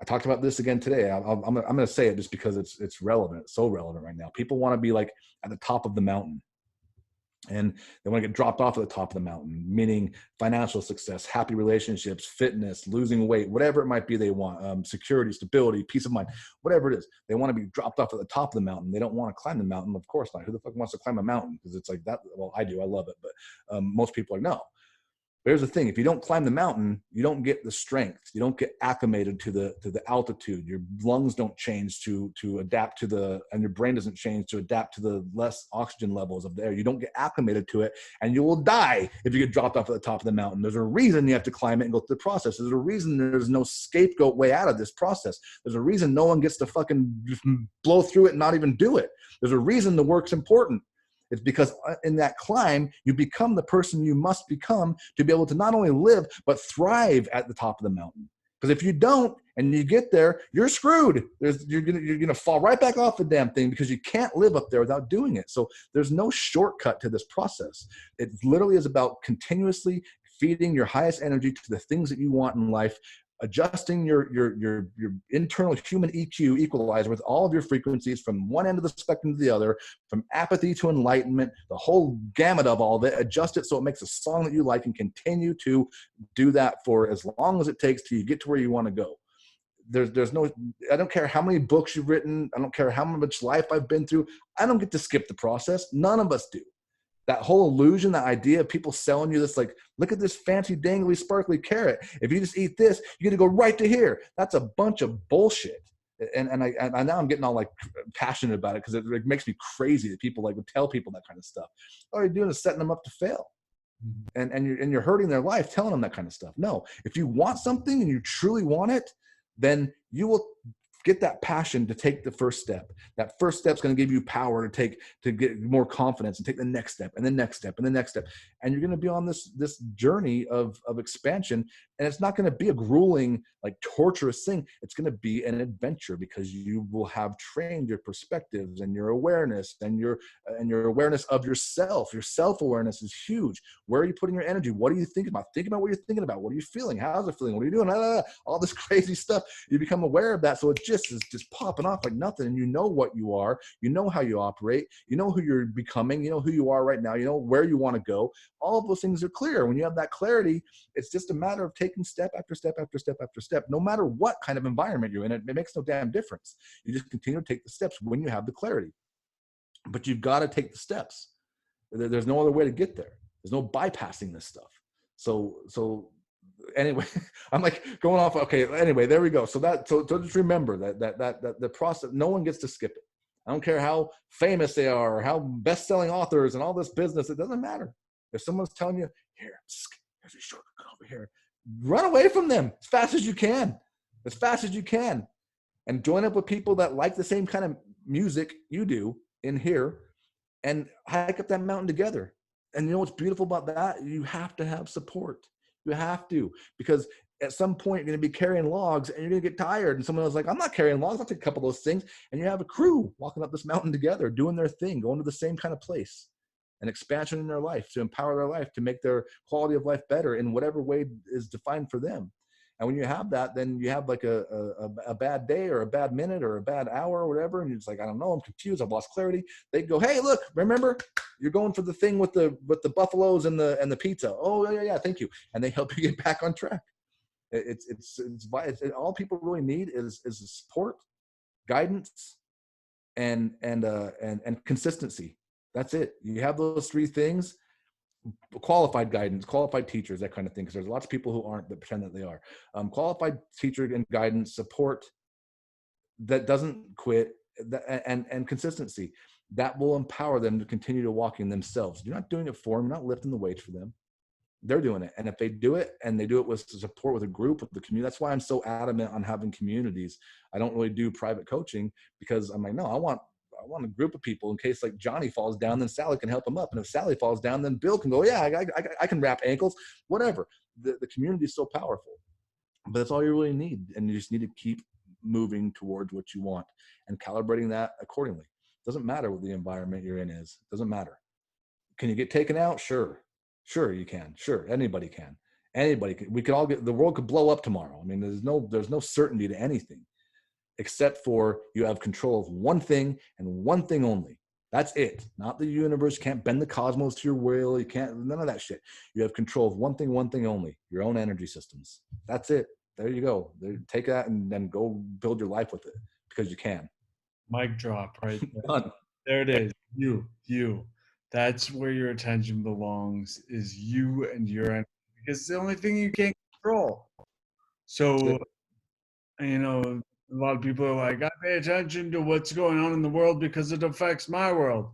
[SPEAKER 2] I talked about this again today. I'm going to say it just because it's relevant. It's so relevant right now. People want to be like at the top of the mountain, and they want to get dropped off at the top of the mountain, meaning financial success, happy relationships, fitness, losing weight, whatever it might be they want, security, stability, peace of mind, whatever it is. They want to be dropped off at the top of the mountain. They don't want to climb the mountain. Of course not. Who the fuck wants to climb a mountain? Because it's like that. Well, I do. I love it. But most people are no. But here's the thing: if you don't climb the mountain, you don't get the strength. You don't get acclimated to the altitude. Your lungs don't change to adapt to and your brain doesn't change to adapt to the less oxygen levels of the air. You don't get acclimated to it, and you will die if you get dropped off at the top of the mountain. There's a reason you have to climb it and go through the process. There's a reason there's no scapegoat way out of this process. There's a reason no one gets to fucking blow through it and not even do it. There's a reason the work's important. It's because in that climb, you become the person you must become to be able to not only live, but thrive at the top of the mountain. Because if you don't, and you get there, you're screwed. You're gonna fall right back off the damn thing, because you can't live up there without doing it. So there's no shortcut to this process. It literally is about continuously feeding your highest energy to the things that you want in life, adjusting your internal human EQ equalizer with all of your frequencies from one end of the spectrum to the other, from apathy to enlightenment, the whole gamut of all of it. Adjust it so it makes a song that you like, and continue to do that for as long as it takes till you get to where you want to go. There's no, I don't care how many books you've written. I don't care how much life I've been through. I don't get to skip the process. None of us do. That whole illusion, that idea of people selling you this, like, look at this fancy, dangly, sparkly carrot. If you just eat this, you get to go right to here. That's a bunch of bullshit. And I now I'm getting all like passionate about it, because it makes me crazy that people like would tell people that kind of stuff. All you're doing is setting them up to fail. And you're hurting their life telling them that kind of stuff. No, if you want something and you truly want it, then you will get that passion to take the first step. That first step is going to give you power to get more confidence and take the next step and the next step and the next step. And you're going to be on this journey of expansion. And it's not going to be a grueling, like torturous thing. It's going to be an adventure, because you will have trained your perspectives and your awareness and your awareness of yourself. Your self-awareness is huge. Where are you putting your energy? What are you thinking about? Think about what you're thinking about. What are you feeling? How's it feeling? What are you doing? All this crazy stuff. You become aware of that. So it just is just popping off like nothing. And you know what you are. You know how you operate. You know who you're becoming. You know who you are right now. You know where you want to go. All of those things are clear. When you have that clarity, it's just a matter of taking step after step after step after step. No matter what kind of environment you're in, it makes no damn difference. You just continue to take the steps when you have the clarity. But you've got to take the steps. There's no other way to get there. There's no bypassing this stuff. So anyway, I'm like going off. Okay. Anyway, there we go. So just remember that the process, no one gets to skip it. I don't care how famous they are or how best-selling authors and all this business. It doesn't matter. If someone's telling you, here's a shortcut over here, run away from them as fast as you can, and join up with people that like the same kind of music you do in here, and hike up that mountain together. And you know what's beautiful about that? You have to have support. You have to, because at some point you're going to be carrying logs and you're going to get tired. And someone else is like, I'm not carrying logs. I'll take a couple of those things. And you have a crew walking up this mountain together, doing their thing, going to the same kind of place. an expansion in their life, to empower their life, to make their quality of life better in whatever way is defined for them. And when you have that, then you have like a bad day or a bad minute or a bad hour or whatever, and you're just like, I don't know, I'm confused, I've lost clarity. They go, hey, look, remember, you're going for the thing with the buffaloes and the pizza. Oh yeah, thank you. And they help you get back on track. It's all people really need is support, guidance, and consistency. That's it. You have those three things. Qualified guidance, qualified teachers, that kind of thing, because there's lots of people who aren't, that pretend that they are. Qualified teacher and guidance, support that doesn't quit, and consistency that will empower them to continue to walk in themselves. You're not doing it for them, you're not lifting the weights for them. They're doing it. And if they do it, and they do it with support, with a group, with the community, that's why I'm so adamant on having communities. I don't really do private coaching, because I'm like, no, I want a group of people in case like Johnny falls down, then Sally can help him up. And if Sally falls down, then Bill can go, yeah, I can wrap ankles, whatever. The community is so powerful, but that's all you really need. And you just need to keep moving towards what you want and calibrating that accordingly. It doesn't matter what the environment you're in is. It doesn't matter. Can you get taken out? Sure you can. Sure, anybody can. Anybody can. We could all get, the world could blow up tomorrow. I mean, there's no certainty to anything, except for you have control of one thing and one thing only. That's it. Not the universe. You can't bend the cosmos to your will. You can't, none of that shit. You have control of one thing only, your own energy systems. That's it. There you go. Take that and then go build your life with it, because you can.
[SPEAKER 1] Mic drop right there.
[SPEAKER 2] Done.
[SPEAKER 1] There it is. You. That's where your attention belongs, is you and your energy, because it's the only thing you can't control. So, you know, a lot of people are like, I pay attention to what's going on in the world because it affects my world.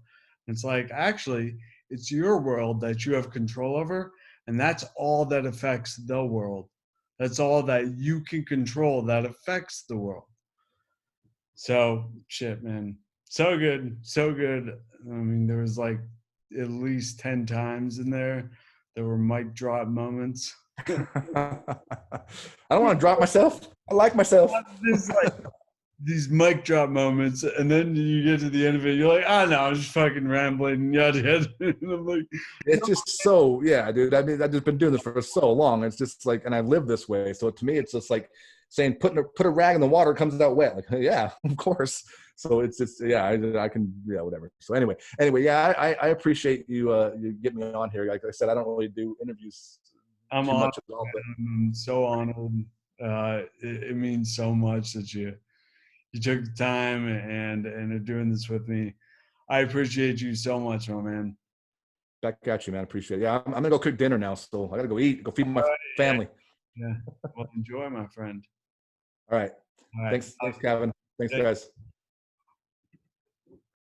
[SPEAKER 1] It's like, actually, it's your world that you have control over, and that's all that affects the world. That's all that you can control that affects the world. So, shit, man. So good. So good. I mean, there was like at least 10 times in there were mic drop moments.
[SPEAKER 2] I don't want to drop myself. I like myself.
[SPEAKER 1] There's like these mic drop moments, and then you get to the end of it, you're like, no, I'm just fucking rambling, yada yada. And I'm like,
[SPEAKER 2] it's just so, yeah, dude. I mean, I've just been doing this for so long. It's just like, and I live this way. So to me, it's just like saying, put a rag in the water, it comes out wet. Like, yeah, of course. So it's just, yeah, I can, yeah, whatever. So anyway, yeah, I appreciate you getting me on here. Like I said, I don't really do interviews
[SPEAKER 1] I'm
[SPEAKER 2] too
[SPEAKER 1] honored,
[SPEAKER 2] much at all, but
[SPEAKER 1] I'm so honored. It means so much that you took the time and are doing this with me. I appreciate you so much, my man.
[SPEAKER 2] back at you, man. Appreciate it. Yeah, I'm gonna go cook dinner now, so I gotta go eat, go feed my family.
[SPEAKER 1] Yeah. Well, enjoy, my friend.
[SPEAKER 2] All right.
[SPEAKER 1] All right.
[SPEAKER 2] Thanks, Kevin. Thanks, guys.